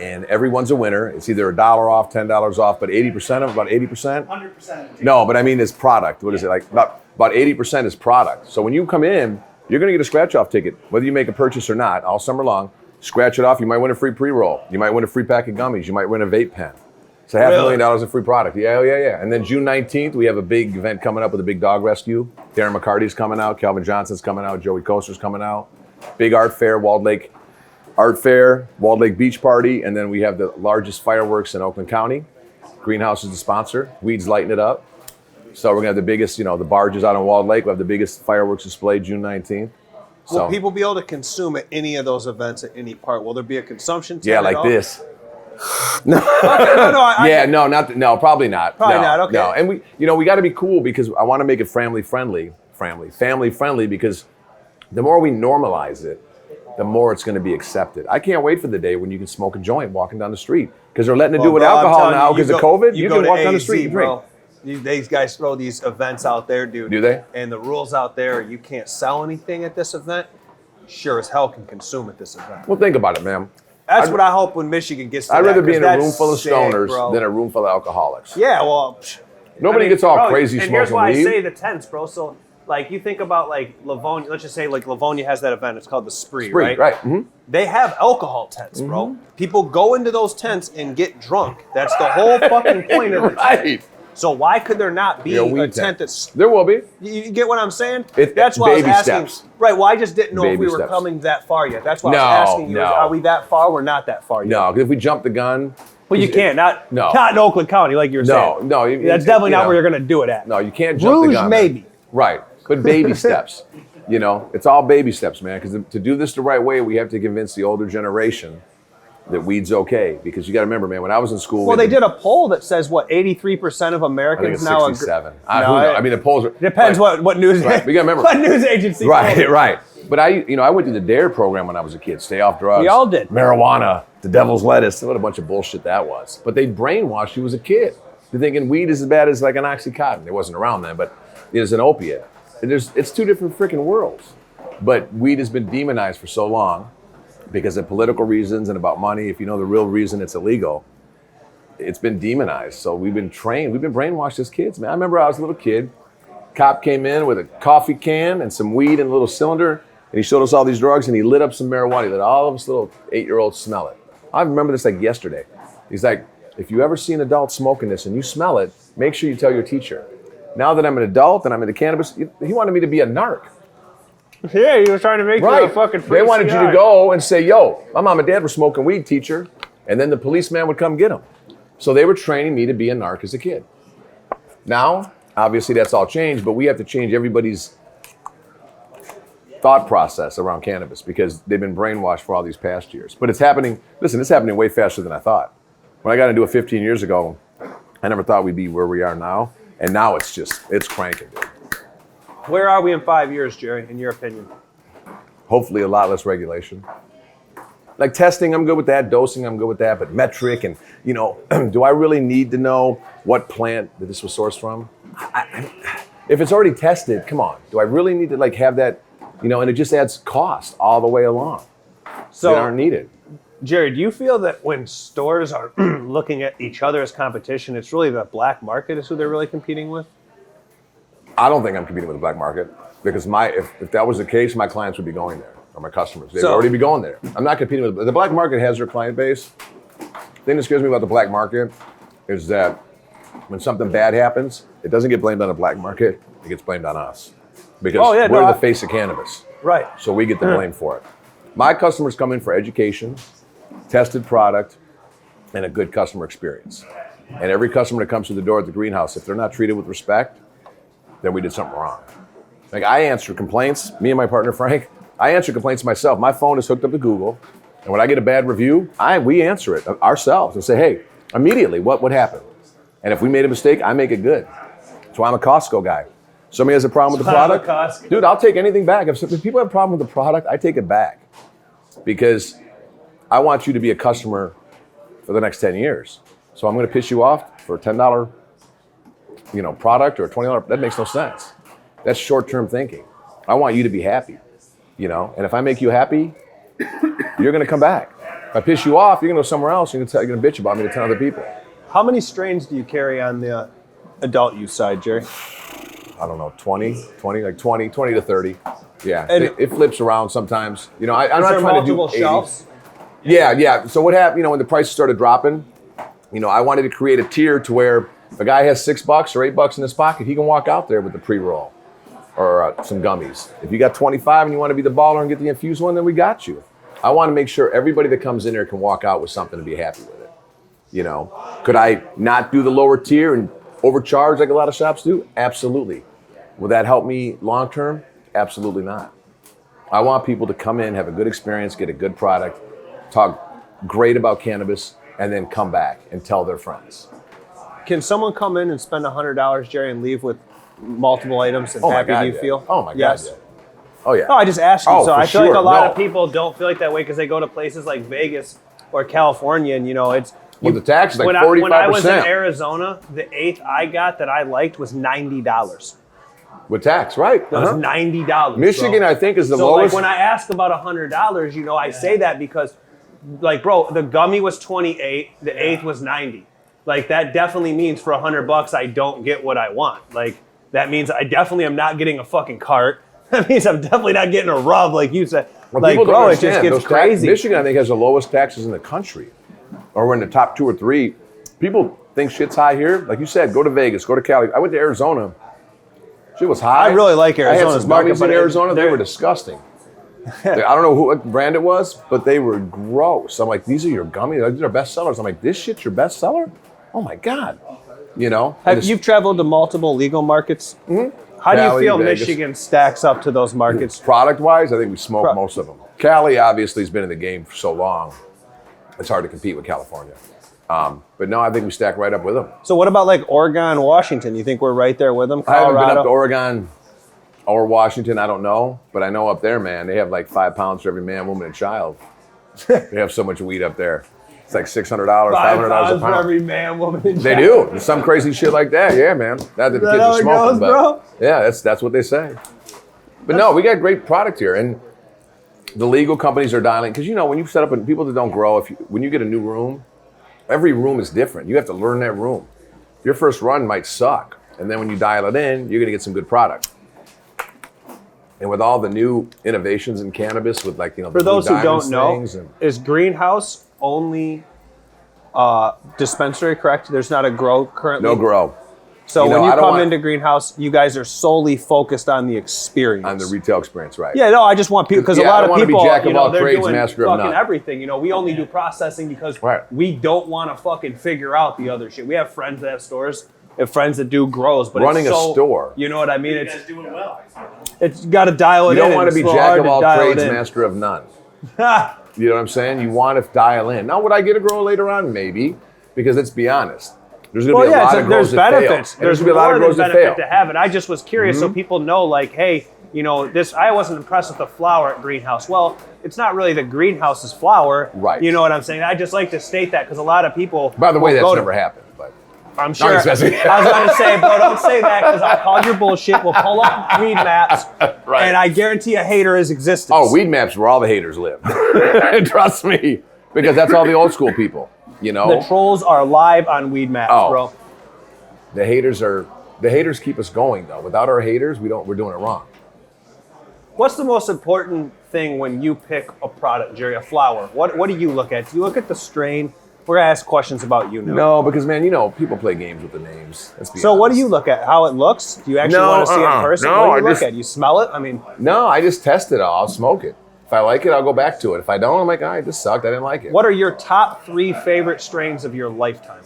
And everyone's a winner. It's either $1 off, $10 off, but 80% of about 80%? 100%. No, but I mean it's product. What is it, like about 80% is product. So when you come in, you're gonna get a scratch-off ticket, whether you make a purchase or not, all summer long. Scratch it off, you might win a free pre-roll. You might win a free pack of gummies. You might win a vape pen. It's $500,000 in free product. Yeah. And then June 19th, we have a big event coming up with a big dog rescue. Darren McCarty's coming out. Calvin Johnson's coming out. Joey Coaster's coming out. Big art fair, Walled Lake Art Fair, Walled Lake Beach Party. And then we have the largest fireworks in Oakland County. Green House is the sponsor. Weed's lighting it up. So we're going to have the biggest, the barges out on Walled Lake. We'll have the biggest fireworks display June 19th. So, will people be able to consume at any of those events at any part? Will there be a consumption tent? Yeah, at like all? this. No, Probably not. Probably No, not, okay. No, and we got to be cool because I want to make it family friendly because the more we normalize it, the more it's going to be accepted. I can't wait for the day when you can smoke a joint walking down the street because they're letting it do with alcohol now because of COVID. You can walk down the street and drink. These guys throw these events out there, dude. Do they? And the rules out there, you can't sell anything at this event. Sure as hell can consume at this event. Well, think about it, man. That's what I hope when Michigan gets to I'd that, rather be in a 'cause room full of that's stoners sick, than a room full of alcoholics. Yeah, well, Nobody gets all crazy and smoking here's why weed. I say the tents, bro. So, like, you think about, like, Livonia. Let's just say, like, Livonia has that event. It's called the Spree, right? Right. Mm-hmm. They have alcohol tents, bro. People go into those tents and get drunk. That's the whole fucking point of it. Right. So why could there not be Yeah, a weed tent that's... There will be. You get what I'm saying? That's why I was baby asking. steps. Right, well, I just didn't know if Baby we were steps. coming that far yet. That's why I No, was asking you, no. are we that far? We're not that far yet. No, because if we jump the gun, Well, you can't. Not in Oakland County, like you were saying. no. That's definitely not where you're going to do it at. No, you can't jump the Rouge, gun. maybe. Right, but baby steps. It's all baby steps, man. Because to do this the right way, we have to convince the older generation that weed's okay. Because you got to remember, man, when I was in school, Well, they did a poll that says, 83% of I think Americans it's now 67. agree. I mean, the polls are Depends right. what news. Right, we gotta remember. What news agency? Right. But I went through the DARE program when I was a kid. Stay off drugs. We all did. Marijuana, the devil's lettuce. What a bunch of bullshit that was. But they brainwashed you as a kid. You're thinking weed is as bad as like an Oxycontin. It wasn't around then, but it is an opiate. It's two different freaking worlds. But weed has been demonized for so long because of political reasons and about money. If you know the real reason it's illegal, it's been demonized. So we've been trained. We've been brainwashed as kids, man. I remember I was a little kid. Cop came in with a coffee can and some weed in a little cylinder, and he showed us all these drugs, and he lit up some marijuana. He let all of us little 8-year-olds smell it. I remember this like yesterday. He's like, if you ever see an adult smoking this and you smell it, make sure you tell your teacher. Now that I'm an adult and I'm into cannabis, he wanted me to be a narc. Yeah, he was trying to make you a fucking free They wanted you to go and say, yo, my mom and dad were smoking weed, teacher. And then the policeman would come get them. So they were training me to be a narc as a kid. Now, obviously that's all changed, but we have to change everybody's thought process around cannabis because they've been brainwashed for all these past years. But it's happening, listen, it's happening way faster than I thought. When I got into it 15 years ago, I never thought we'd be where we are now. And now it's cranking, dude. Where are we in 5 years, Jerry, in your opinion? Hopefully a lot less regulation. Like testing, I'm good with that. Dosing, I'm good with that. But metric and, do I really need to know what plant that this was sourced from? If it's already tested, come on. Do I really need to have that, and it just adds cost all the way along So, that aren't needed. Jerry, do you feel that when stores are looking at each other as competition, it's really the black market is who they're really competing with? I don't think I'm competing with the black market because if that was the case, my clients would be going there, or my customers. They'd already be going there. I'm not competing with the black market. Has their client base. The thing that scares me about the black market is that when something bad happens, it doesn't get blamed on the black market. It gets blamed on us because we're the face of cannabis. Right. So we get the blame for it. My customers come in for education, tested product, and a good customer experience. And every customer that comes to the door at the greenhouse, if they're not treated with respect, then we did something wrong. Like I answer complaints, me and my partner Frank, I answer complaints myself. My phone is hooked up to Google, and when I get a bad review, we answer it ourselves and say, hey, immediately, what happened? And if we made a mistake, I make it good. That's why I'm a Costco guy. Somebody has a problem with the product, dude, I'll take anything back. If people have a problem with the product, I take it back because I want you to be a customer for the next 10 years. So I'm going to piss you off for a $10, product or a $20. That makes no sense. That's short-term thinking. I want you to be happy, and if I make you happy, you're going to come back. If I piss you off, you're going to go somewhere else. You're going to bitch about me to 10 other people. How many strains do you carry on the adult use side, Jerry? I don't know, 20 to 30. Yeah, it flips around sometimes. I'm not trying to do 80. Shelves? Yeah. So what happened, when the prices started dropping, I wanted to create a tier to where if a guy has $6 or $8 in his pocket, he can walk out there with the pre-roll or some gummies. If you got 25 and you want to be the baller and get the infused one, then we got you. I want to make sure everybody that comes in there can walk out with something to be happy with it. Could I not do the lower tier and overcharge like a lot of shops do? Absolutely. Will that help me long term? Absolutely not. I want people to come in, have a good experience, get a good product, talk great about cannabis, and then come back and tell their friends. Can someone come in and spend $100, Jerry, and leave with multiple items and happy do you feel? Oh my God. Yes. Yeah. Oh yeah. No, I just asked you. Oh, so for I feel like sure. a lot of people don't feel like that way because they go to places like Vegas or California, and it's. Well, the tax is like 45%. When I was in Arizona, the eighth I got that I liked was $90. With tax, right? It was $90. Michigan, bro. I think, is the so lowest. Like when I ask about $100, I say that because, bro, the gummy was 28, the eighth was 90. Like that definitely means for $100 I don't get what I want. Like that means I definitely am not getting a fucking cart. That means I'm definitely not getting a rub, like you said. Well, like, people don't bro, it just understand. gets crazy. Michigan, I think, has the lowest taxes in the country, or we're in the top 2 or 3. People think shit's high here. Like you said, go to Vegas, go to Cali. I went to Arizona. Shit was high. I really like Arizona's I had some market, gummies but in Arizona. They were disgusting. I don't know what brand it was, but they were gross. I'm like, these are your gummies? These are best sellers. I'm like, this shit's your best seller? Oh my God. You've traveled to multiple legal markets? Mm-hmm. How do you feel Vegas. Michigan stacks up to those markets? Product-wise, I think we smoke most of them. Cali obviously has been in the game for so long. It's hard to compete with California. But no, I think we stack right up with them. So what about like Oregon, Washington? You think we're right there with them? I haven't Colorado? been up to Oregon or Washington, I don't know. But I know up there, man, they have like 5 pounds for every man, woman, and child. They have so much weed up there. It's like $600, $500 a pound. for every man, woman, and They child. do. There's some crazy shit like that. Yeah, man. Not that the kids how are it smoking, goes, but bro? yeah, that's what they say. But no, we got great product here, and the legal companies are dialing because when you set up and people that don't grow, when you get a new room, every room is different. You have to learn that room. Your first run might suck, and then when you dial it in, you're gonna get some good product. And with all the new innovations in cannabis, with like For those who don't know, is Greenhouse only dispensary, correct? There's not a grow currently? No grow. So when you come into Greenhouse, you guys are solely focused on the experience. On the retail experience, right. Yeah, no, I just want people, because a lot of people, be jack of all they're trades, doing master of fucking none. everything. We only do processing because we don't want to fucking figure out the other shit. We have friends that have stores, we have friends that do grows, but running it's so, a store. You know what I mean? You guys doing well. It's got to dial it in. You don't want to be jack of all trades, in. master of none. You know what I'm saying? You want to dial in. Now, would I get a grow later on? Maybe, because let's be honest. There's going to be a lot of grows that fail. There's going to be a lot of grows that fail. To have it. I just was curious so people know, like, hey, this. I wasn't impressed with the flower at Greenhouse. Well, it's not really the greenhouse's flower. Right. You know what I'm saying? I just like to state that because a lot of people. By the way, that's never happened. But I'm sure. I was going to say, bro, don't say that because I'll call your bullshit. We'll pull up weed maps, and I guarantee a hater is existence. Oh, weed maps where all the haters live. Trust me, because that's all the old school people. The trolls are live on weed maps, bro. The haters are the haters keep us going though. Without our haters, we're doing it wrong. What's the most important thing when you pick a product, Jerry? A flower. What do you look at? Do you look at the strain? We're gonna ask questions about you now. No, because man, people play games with the names. Let's be So honest. what do you look at? How it looks? Do you actually want to see it in person? No, what do you I look at? You smell it? I mean, No, I just test it. I'll smoke it. If I like it, I'll go back to it. If I don't, I'm like, all right, this sucked. I didn't like it. what are your top 3 favorite strains of your lifetime?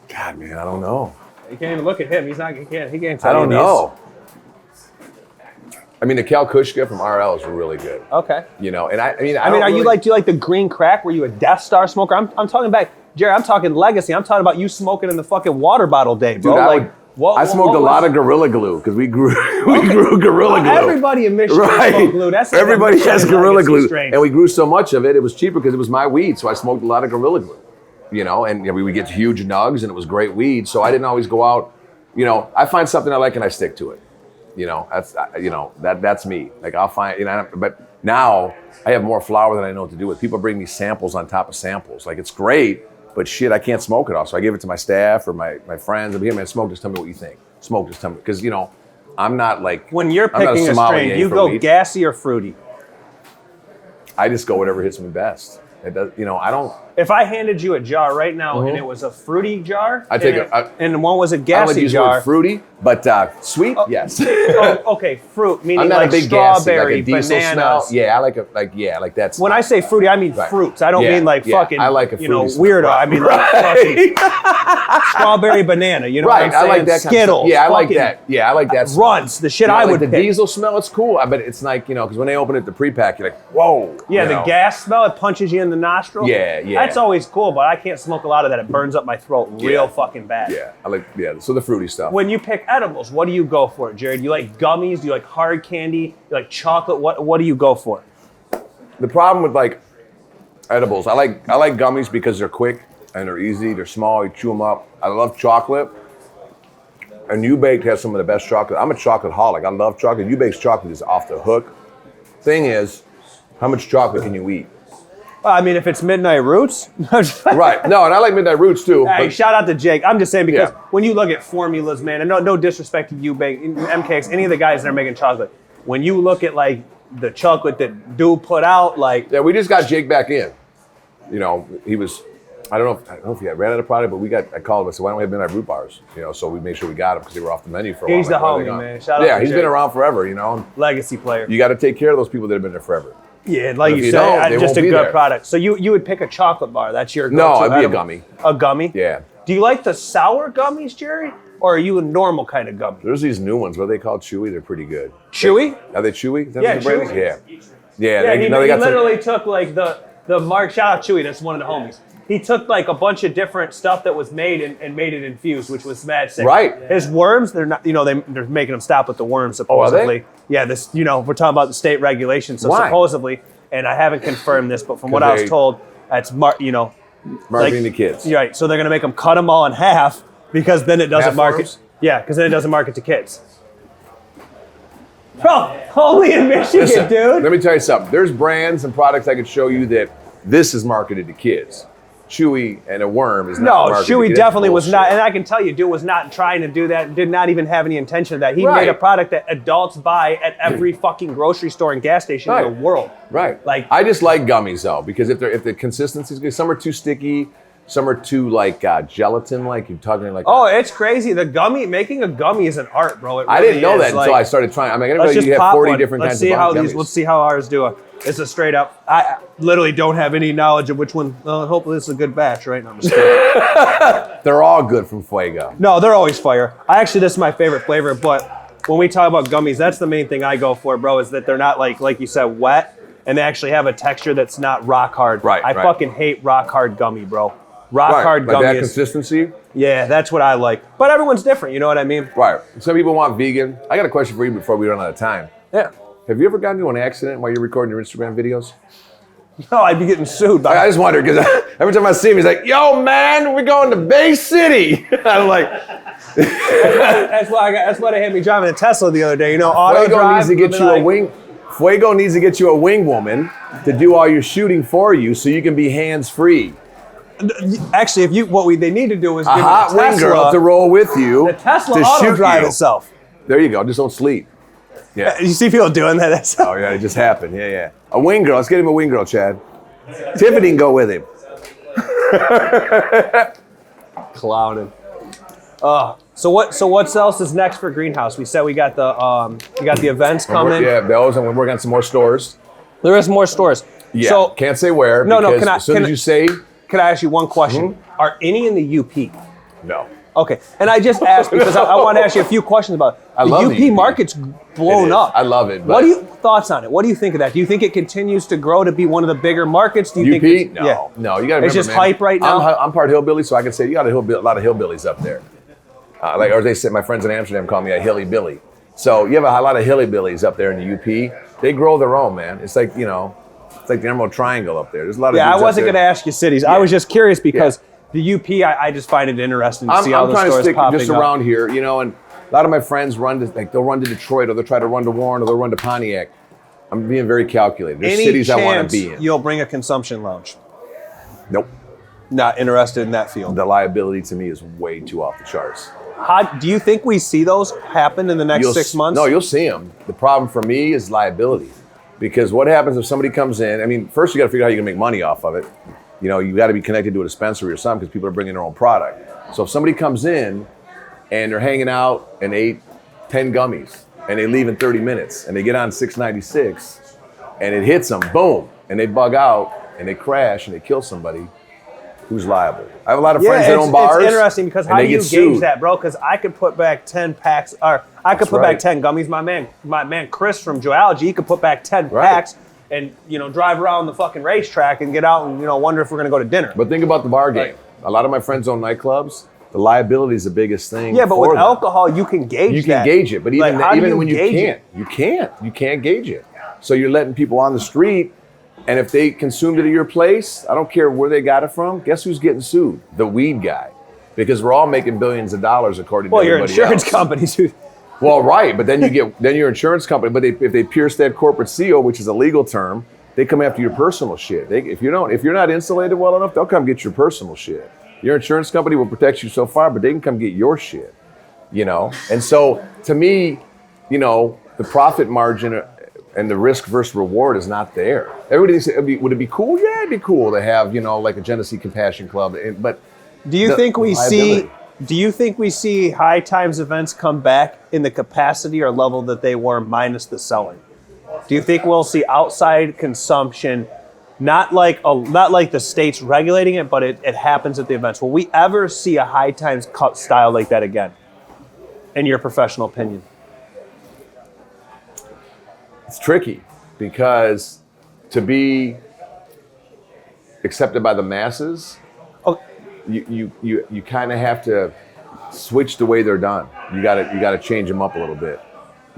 God, man, I don't know. You can't even look at him. He can't tell I don't you know. I mean, the Cal Kushka from RL is really good. these. Okay. And I mean, Do you like the green crack? Were you a Death Star smoker? I'm talking back, Jerry. I'm talking legacy. I'm talking about you smoking in the fucking water bottle day, bro. Dude, I smoked a lot of Gorilla Glue because we grew Gorilla Glue. Everybody in Michigan smoked glue. That's like Everybody has Gorilla legacy Glue, strain. and we grew so much of it. It was cheaper because it was my weed, so I smoked a lot of Gorilla Glue. And we would get huge nugs, and it was great weed. So I didn't always go out. I find something I like and I stick to it. That's me. Like I'll find, but now I have more flower than I know what to do with. People bring me samples on top of samples. Like it's great, but shit, I can't smoke it all. So I give it to my staff or my friends. I'm here, man, smoke, just tell me what you think. Smoke, just tell me. Because, I'm not like. When you're I'm not picking a sommelier strain, you for go weed. gassy or fruity? I just go whatever hits me best. It does, I don't. If I handed you a jar right now and it was a fruity jar, I take and one was a I don't like to gassy use the word jar. fruity, but sweet, yes. Okay, fruit meaning I'm not like a big gassy, strawberry, like a diesel bananas. smell. Yeah, I like that. When I say fruity, I mean Right. fruits. I don't Yeah, mean like yeah. fucking, I like a fruity smell. weirdo. Right. I mean like fucking strawberry banana. You know Right, what I'm saying? I like that kind of stuff. Skittles. Yeah, I like fucking that. Yeah, I like that. smell. Runts, the shit I like would the pick. diesel smell. It's cool, but it's like because when they open it the pre-pack, you're like, whoa. Yeah, the gas smell, it punches you in the nostril. Yeah, yeah. That's always cool, but I can't smoke a lot of that. It burns up my throat real fucking bad. Yeah, I like So the fruity stuff. When you pick edibles, what do you go for, Jared? Do you like gummies? Do you like hard candy? Do you like chocolate? What do you go for? The problem with like edibles, I like gummies because they're quick and they're easy. They're small. You chew them up. I love chocolate. And U-Baked has some of the best chocolate. I'm a chocolate holic. I love chocolate. U-Baked's chocolate is off the hook. Thing is, how much chocolate can you eat? I mean, if it's Midnight Roots. Right. No, and I like Midnight Roots too. Hey, but- shout out to Jake. I'm just saying because Yeah. when you look at formulas, man, and no disrespect to you, MKX, any of the guys that are making chocolate, when you look at like the chocolate that dude put out, like Yeah, we just got Jake back in. He was. I don't know if he ran out of product, but I called him. I said, "Why don't we have Midnight Root bars?" So we made sure we got them because they were off the menu for a while. He's the Like, where are they homie, gone? man. Shout out Yeah, to he's Jake. been around forever. legacy player. You got to take care of those people that have been there forever. Yeah, like If you you said, don't, they just won't a be good there. product. So you would pick a chocolate bar. That's your No, go-to it'd be a edible. gummy. A gummy? Yeah. Do you like the sour gummies, Jerry? Or are you a normal kind of gummy? There's these new ones. What are they called? Chewy. They're pretty good. Chewy? Are they Chewy? Is that Yeah, what the brand is? Chewy. Yeah. Yeah, he they got some- literally took like the mark. Shout out Chewy, that's one of the homies. He took like a bunch of different stuff that was made and made it infused, which was mad sick. Right. His worms, they're not. They're making them stop with the worms are they? supposedly. Yeah, this. We're talking about the state regulations. So Why? supposedly, and I haven't confirmed this, but from what 'Cause I was they- told, that's marketing to kids. Right. So they're gonna make them cut them all in half because then it doesn't Half market. worms? Yeah, because then it doesn't market to kids. Bro, only in Michigan, Listen, dude. let me tell you something. There's brands and products I could show you that this is marketed to kids. Chewy and a worm is not No, marketed to Chewy kids. definitely was Bullshit. not, and I can tell you, dude was not trying to do that, did not even have any intention of that. He Right. made a product that adults buy at every fucking grocery store and gas station in Right. the world. Right. Like- I just like gummies though, because if the consistency is good, some are too sticky, some are too like gelatin, like you're talking like. Oh, it's crazy. Making a gummy is an art, bro. It I really didn't know is. that until Like, I started trying. I mean, I let's know just you have pop 40 one. different Let's kinds see of how gummies. let's see how ours do. It's a straight up. I literally don't have any knowledge of which one. Hopefully, this is a good batch, right? No, I'm just kidding. They're all good from Fuego. No, they're always fire. This is my favorite flavor, but when we talk about gummies, that's the main thing I go for, bro, is that they're not like you said, wet, and they actually have a texture that's not rock hard. Right, I right. fucking hate rock hard gummy, bro. Rock Right. hard Like gummy that is, consistency. yeah, that's what I like. But everyone's different, you know what I mean? Right. Some people want vegan. I got a question for you before we run out of time. Yeah. Have you ever gotten into an accident while you're recording your Instagram videos? No, I'd be getting sued. I just wonder because every time I see him, he's like, "Yo, man, we're going to Bay City." I'm like, That's why they had me driving a Tesla the other day. Auto Fuego drive. needs to get I'll be you a like, wing. Fuego needs to get you a wing woman to do all your shooting for you, so you can be hands free. Actually, they need to do is A give hot it a wing girl Tesla. to roll with you. The Tesla to auto shoot drive you. itself. There you go. Just don't sleep. Yeah. You see people doing that? That's Oh yeah, it just happened. Yeah. A wing girl. Let's get him a wing girl, Chad. Tiffany can go with him. clowning. So what else is next for Greenhouse? We said we got the events coming. Yeah, those, and we're working on some more stores. There is more stores. Yeah. So Can't say where. No, because can I- as soon can as I- you say can I ask you one question? Are any in the UP? no. Okay, and I just asked because I want to ask you a few questions about it. I love the UP. market's blown It is. up. I love it, What but- are your thoughts on it? What do you think of that? Do you think it continues to grow to be one of the bigger markets? Do you UP? think No. yeah. No, you got to remember, It's just man, hype right now? I'm part hillbilly, so I can say you got a lot of hillbillies up there. Or they say, my friends in Amsterdam call me a hilly billy. So you have a lot of hilly billies up there in the UP. They grow their own, man. It's like, it's like the Emerald Triangle up there. There's a lot of Yeah, I dudes up wasn't there. going to ask you cities. I was just curious because the UP, I just find it interesting to see all I'm the trying to stores stick popping just up. around here, and a lot of my friends they'll run to Detroit, or they'll try to run to Warren, or they'll run to Pontiac. I'm being very calculated. There's Any cities I want chance to be in. you'll bring a consumption lounge? Nope. Not interested in that field. The liability to me is way too off the charts. How, do you think we see those happen in the next 6 months? No, you'll see them. The problem for me is liability. Because what happens if somebody comes in? I mean, first you got to figure out how you can make money off of it. You got to be connected to a dispensary or something because people are bringing their own product. So if somebody comes in and they're hanging out and ate 10 gummies and they leave in 30 minutes and they get on 696 and it hits them, boom, and they bug out and they crash and they kill somebody, who's liable? I have a lot of friends that own bars. It's interesting because and how they do you get gauge sued. that, bro? Because I could put back 10 packs, or I could That's put right. back 10 gummies. My man Chris from Geology, he could put back 10 Right. packs and drive around the fucking racetrack and get out and wonder if we're gonna go to dinner. But think about the bar game. A lot of my friends own nightclubs. The liability is the biggest thing. Yeah, but for with them. alcohol, you can gauge You that. can gauge it, but Like, even how do even when you gauge can't, it? you can't gauge it. So you're letting people on the street, and if they consumed it at your place, I don't care where they got it from. Guess who's getting sued? The weed guy, because we're all making billions of dollars according Well, to your everybody insurance else. companies who. Well, right, but then your insurance company. But if they pierce that corporate seal, which is a legal term, they come after your personal shit. If you're not insulated well enough, they'll come get your personal shit. Your insurance company will protect you so far, but they can come get your shit. And so to me, the profit margin and the risk versus reward is not there. Everybody thinks, would it be cool? Yeah, it'd be cool to have like a Genesee Compassion Club, but Do you think we liability. see high times events come back in the capacity or level that they were minus the selling? Do you think we'll see outside consumption, not like the states regulating it, but it happens at the events? Will we ever see a high times cut style like that again? In your professional opinion? It's tricky because to be accepted by the masses, Oh, you kind of have to switch the way they're done. You gotta change them up a little bit,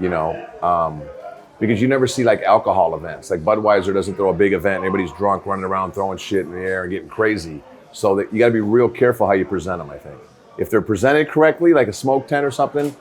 because you never see like alcohol events. Like Budweiser doesn't throw a big event. Everybody's drunk, running around, throwing shit in the air and getting crazy. So that you got to be real careful how you present them. I think if they're presented correctly, like a smoke tent or something.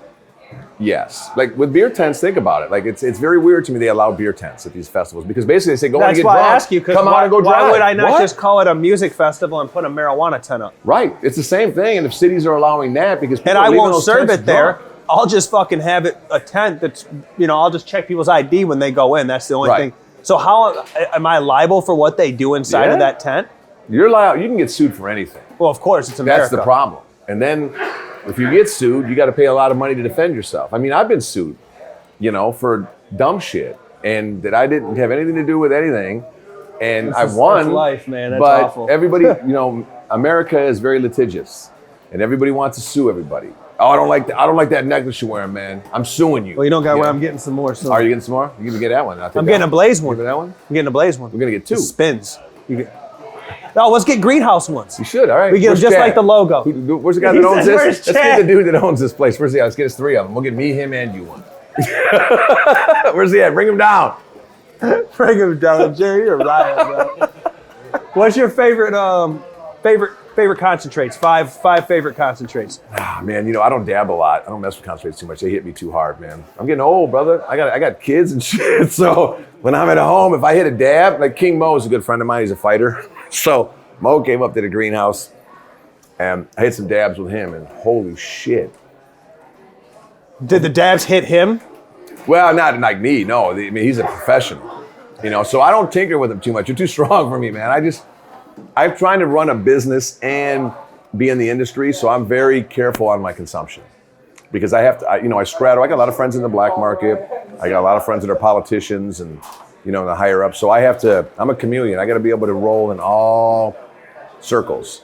Yes, like with beer tents, think about it. Like it's very weird to me they allow beer tents at these festivals because basically they say go and that's get why drunk, I ask you. 'Cause come out and go drive. Why would I not What? just call it a music festival and put a marijuana tent up? Right, it's the same thing. And if cities are allowing that because people And are I leaving won't those serve tents it there. drunk. I'll just fucking have it a tent that's, I'll just check people's ID when they go in. That's the only Right. thing. So how am I liable for what they do inside Yeah. of that tent? You're liable. You can get sued for anything. Well, of course, it's America. That's the problem. And then if you get sued, you got to pay a lot of money to defend yourself. I mean, I've been sued, for dumb shit, and that I didn't have anything to do with anything, and I won. That's life, man. That's but awful. everybody, America is very litigious, and everybody wants to sue everybody. Oh, I don't like that necklace you're wearing, man. I'm suing you. Well, you don't got You where know? I'm getting some more. So Are you getting some more? You can get that one. I'll take I'm that getting a one. Blaze one. Give me that one. I'm getting a Blaze one. We're gonna get two. It spins. No, let's get Greenhouse ones. You should. All right. We get them Where's just Chad? like the logo. Where's the guy He that owns said, this? "Where's Let's get Chad?" the dude that owns this place. Where's he at? Let's get us three of them. We'll get me, him, and you one. Where's he at? Bring him down. Bring him down, Jerry. You're right, bro. What's your favorite concentrates? Five favorite concentrates. Ah, man, I don't dab a lot. I don't mess with concentrates too much. They hit me too hard, man. I'm getting old, brother. I got kids and shit. So when I'm at home, if I hit a dab, like King Mo is a good friend of mine. He's a fighter. So Mo came up to the greenhouse, and I hit some dabs with him, and holy shit. Did the dabs hit him? Well, not like me, no. I mean, he's a professional, you know, so I don't tinker with him too much. You're too strong for me, man. I'm trying to run a business and be in the industry, so I'm very careful on my consumption. Because I have to, I straddle. I got a lot of friends in the black market. I got a lot of friends that are politicians and, the higher up. So I'm a chameleon. I got to be able to roll in all circles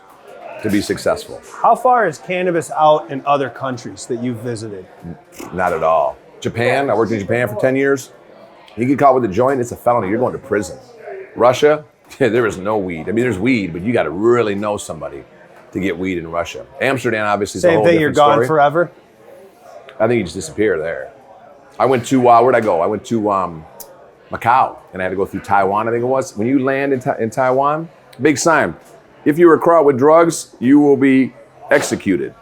to be successful. How far is cannabis out in other countries that you've visited? Not at all. Japan, I worked in Japan for 10 years. You get caught with a joint, it's a felony. You're going to prison. Russia, there is no weed. I mean, there's weed, but you got to really know somebody to get weed in Russia. Amsterdam, obviously, is a Same whole thing, you're different gone story. forever? I think you just disappear there. I went to, where'd I go? I went to Macau, and I had to go through Taiwan, I think it was. When you land in Taiwan, big sign. If you were caught with drugs, you will be executed.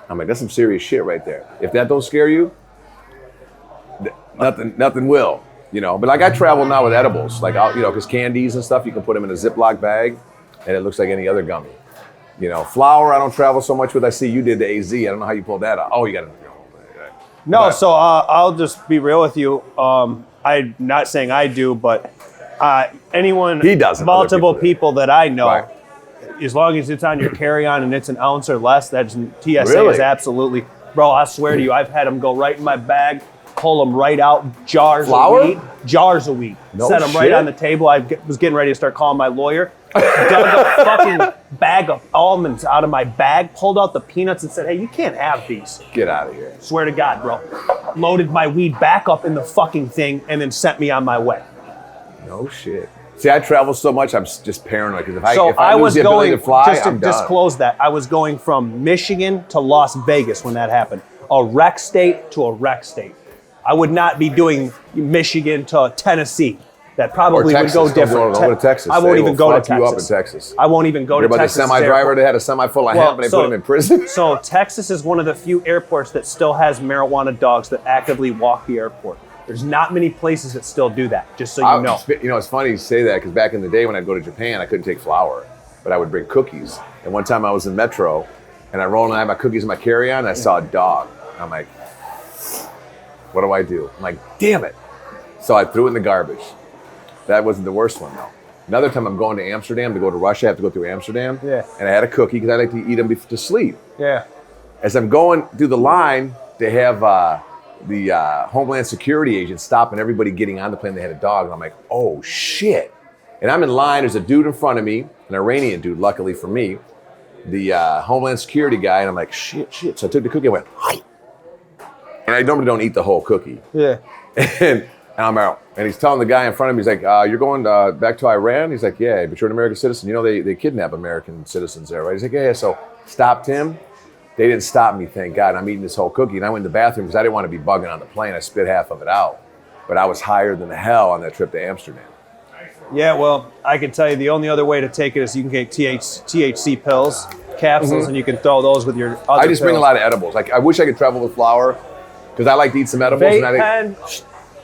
I'm like, that's some serious shit right there. If that don't scare you, nothing will, But like I travel now with edibles, like because candies and stuff, you can put them in a Ziploc bag, and it looks like any other gummy. Flour, I don't travel so much with. I see you did the AZ. I don't know how you pulled that out. Oh, you got to. No, so I'll just be real with you. I'm not saying I do, but anyone, He doesn't. multiple Other people people that I know, Right. as long as it's on your carry-on and it's an ounce or less, that's TSA Really? is absolutely, bro. I swear to you, I've had them go right in my bag, pull them right out, jars Flour? of weed, jars of weed, No set them right shit. on the table. I was getting ready to start calling my lawyer. Dug a fucking bag of almonds out of my bag, pulled out the peanuts and said, hey, you can't have these. Get out of here. Swear to God, bro. Loaded my weed back up in the fucking thing and then sent me on my way. No shit. See, I travel so much, I'm just paranoid. Because if I I lose was the ability going, to fly, just to I'm done. disclose that, I was going from Michigan to Las Vegas when that happened. A rec state to a rec state. I would not be doing Michigan to Tennessee. That probably would go different. Don't go to Texas. I won't They even will go to fuck you up in Texas. Texas. I won't even go You're to about Texas. the semi-driver that had a semi full of hemp and they put him in prison? So Texas is one of the few airports that still has marijuana dogs that actively walk the airport. There's not many places that still do that, just so you know. It's funny you say that because back in the day when I'd go to Japan, I couldn't take flour, but I would bring cookies. And one time I was in Metro and I rolled and I had my cookies in my carry-on and I saw a dog. I'm like, what do I do? I'm like, damn it. So I threw it in the garbage. That wasn't the worst one though. Another time I'm going to Amsterdam to go to Russia, I have to go through Amsterdam. Yeah. And I had a cookie because I like to eat them to sleep. Yeah. As I'm going through the line, they have the Homeland Security agent stopping everybody getting on the plane. They had a dog, and I'm like, oh shit. And I'm in line, there's a dude in front of me, an Iranian dude, luckily for me, the Homeland Security guy, and I'm like, shit. So I took the cookie, I went, hi. And I normally don't eat the whole cookie. Yeah. And I'm out. And he's telling the guy in front of me, he's like, you're going back to Iran? He's like, yeah, but you're an American citizen. They kidnap American citizens there, right? He's like, yeah. So stopped him. They didn't stop me, thank God. I'm eating this whole cookie. And I went in the bathroom because I didn't want to be bugging on the plane. I spit half of it out. But I was higher than hell on that trip to Amsterdam. Yeah, well, I can tell you the only other way to take it is you can get THC pills, capsules, and you can throw those with your other I just bring a lot of edibles. Like I wish I could travel with flour because I like to eat some edibles. Vape And pen.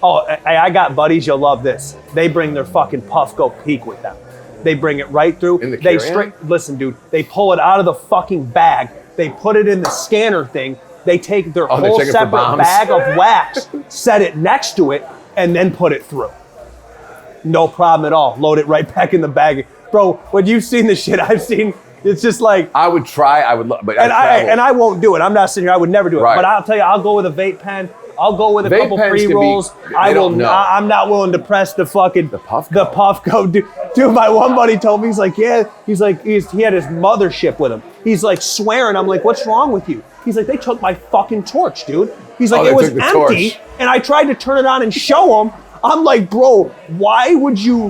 Oh, I got buddies, you'll love this. They bring their fucking Puff Go Peak with them. They bring it right through. In the They carry-on? listen, dude, they pull it out of the fucking bag. They put it in the scanner thing. They take their they're whole checking for separate bombs? bag of wax, set it next to it, and then put it through. No problem at all. Load it right back in the bag. Bro, when you've seen the shit I've seen, it's just like, I would try. I would love, but I won't do it. I'm not sitting here. I would never do it. Right. But I'll tell you, I'll go with a vape pen. I'll go with a Vape couple pens can be- pre-rolls. they don't know. I'm not willing to press the fucking Puff the Go. Puff Go. Dude, my one buddy told me, he's like, he had his mothership with him. He's like swearing. I'm like, what's wrong with you? He's like, they took my fucking torch, dude. He's like, they it was took the empty, torch. and I tried to turn it on and show him. I'm like, bro, why would you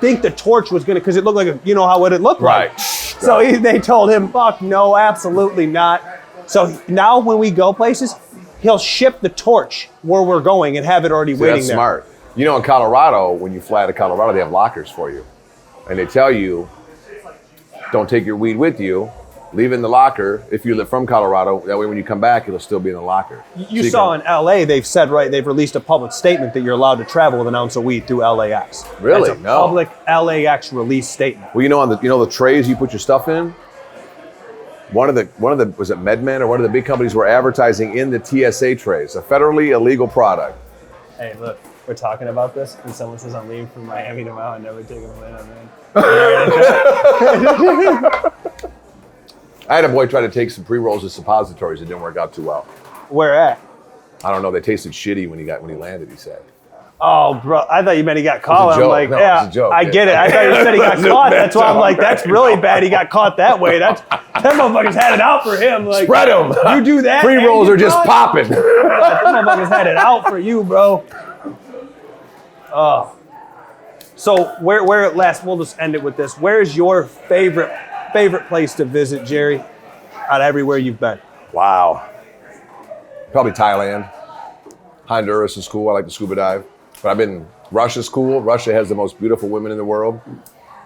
think the torch was gonna? Because it looked like you know how would it look like. Right. So they told him, fuck no, absolutely not. So now when we go places, he'll ship the torch where we're going and have it already waiting that's there. smart. You know, in Colorado, when you fly to Colorado, they have lockers for you. And they tell you, don't take your weed with you leave it in the locker. If you live from Colorado, that way when you come back, it'll still be in the locker. You saw in LA, they've released a public statement that you're allowed to travel with an ounce of weed through LAX. Really? That's a public LAX release statement. Well, on the trays you put your stuff in. One of the was it MedMen or one of the big companies were advertising in the TSA trays, a federally illegal product. Hey, look, we're talking about this, and someone says I'm leaving from Miami tomorrow and never taking them in. I had a boy try to take some pre-rolls of suppositories. It didn't work out too well. Where at? I don't know. They tasted shitty when he landed, he said. Oh, bro, I thought you meant he got caught. I'm like, No, yeah, it was a joke. I get it. I thought you said he got caught. That's why I'm like, that's really bad. He got caught that way. That motherfuckers had it out for him. Like, spread them. You do that. Pre-rolls are just popping. That motherfuckers had it out for you, bro. Oh. So where at last, we'll just end it with this. Where's your favorite place to visit, Jerry, out of everywhere you've been? Wow. Probably Thailand. Honduras is cool. I like to scuba dive. But I've been, Russia's cool. Russia has the most beautiful women in the world.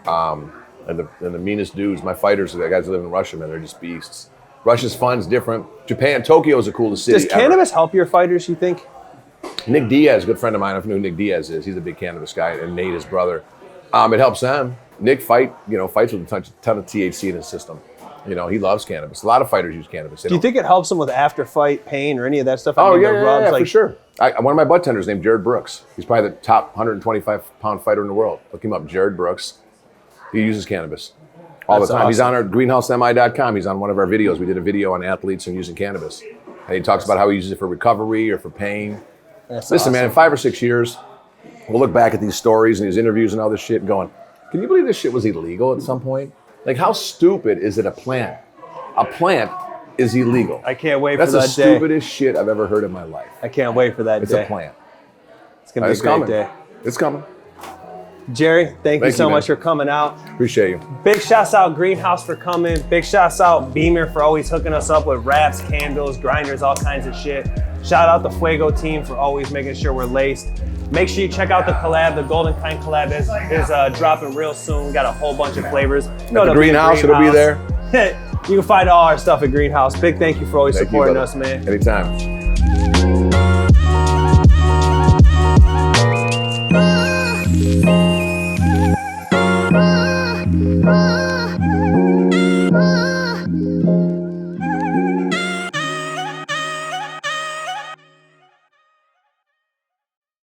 And the meanest dudes. My fighters, the guys that live in Russia, man, they're just beasts. Russia's fun, it's different. Japan, Tokyo is the coolest city Does cannabis help your fighters, you think? Nick Diaz, a good friend of mine. I don't know who Nick Diaz is. He's a big cannabis guy, and Nate, his brother. It helps them. Nick fights with a ton of THC in his system. He loves cannabis. A lot of fighters use cannabis. Do you think it helps them with after-fight pain or any of that stuff? Oh, yeah, for sure. One of my bud tenders named Jared Brooks. He's probably the top 125-pound fighter in the world. Look him up, Jared Brooks. He uses cannabis all the time. Awesome. He's on our greenhousemi.com. He's on one of our videos. We did a video on athletes and using cannabis. And he talks about how he uses it for recovery or for pain. Listen, awesome. Man, in 5 or 6 years, we'll look back at these stories and these interviews and all this shit and going, can you believe this shit was illegal at some point? Like, how stupid is it a plant? A plant is illegal. I can't wait for that day. That's the stupidest shit I've ever heard in my life. I can't wait for that day. It's a plant. It's going to be a great day. It's coming. Jerry, thank you so much for coming out. Appreciate you. Big shouts out Greenhouse for coming. Big shouts out Beamer for always hooking us up with wraps, candles, grinders, all kinds of shit. Shout out the Fuego team for always making sure we're laced. Make sure you check out the collab. The Golden Kind collab is dropping real soon. Got a whole bunch of flavors. The Greenhouse, it'll be there. You can find all our stuff at Greenhouse. Big thank you for always supporting us, man. Anytime.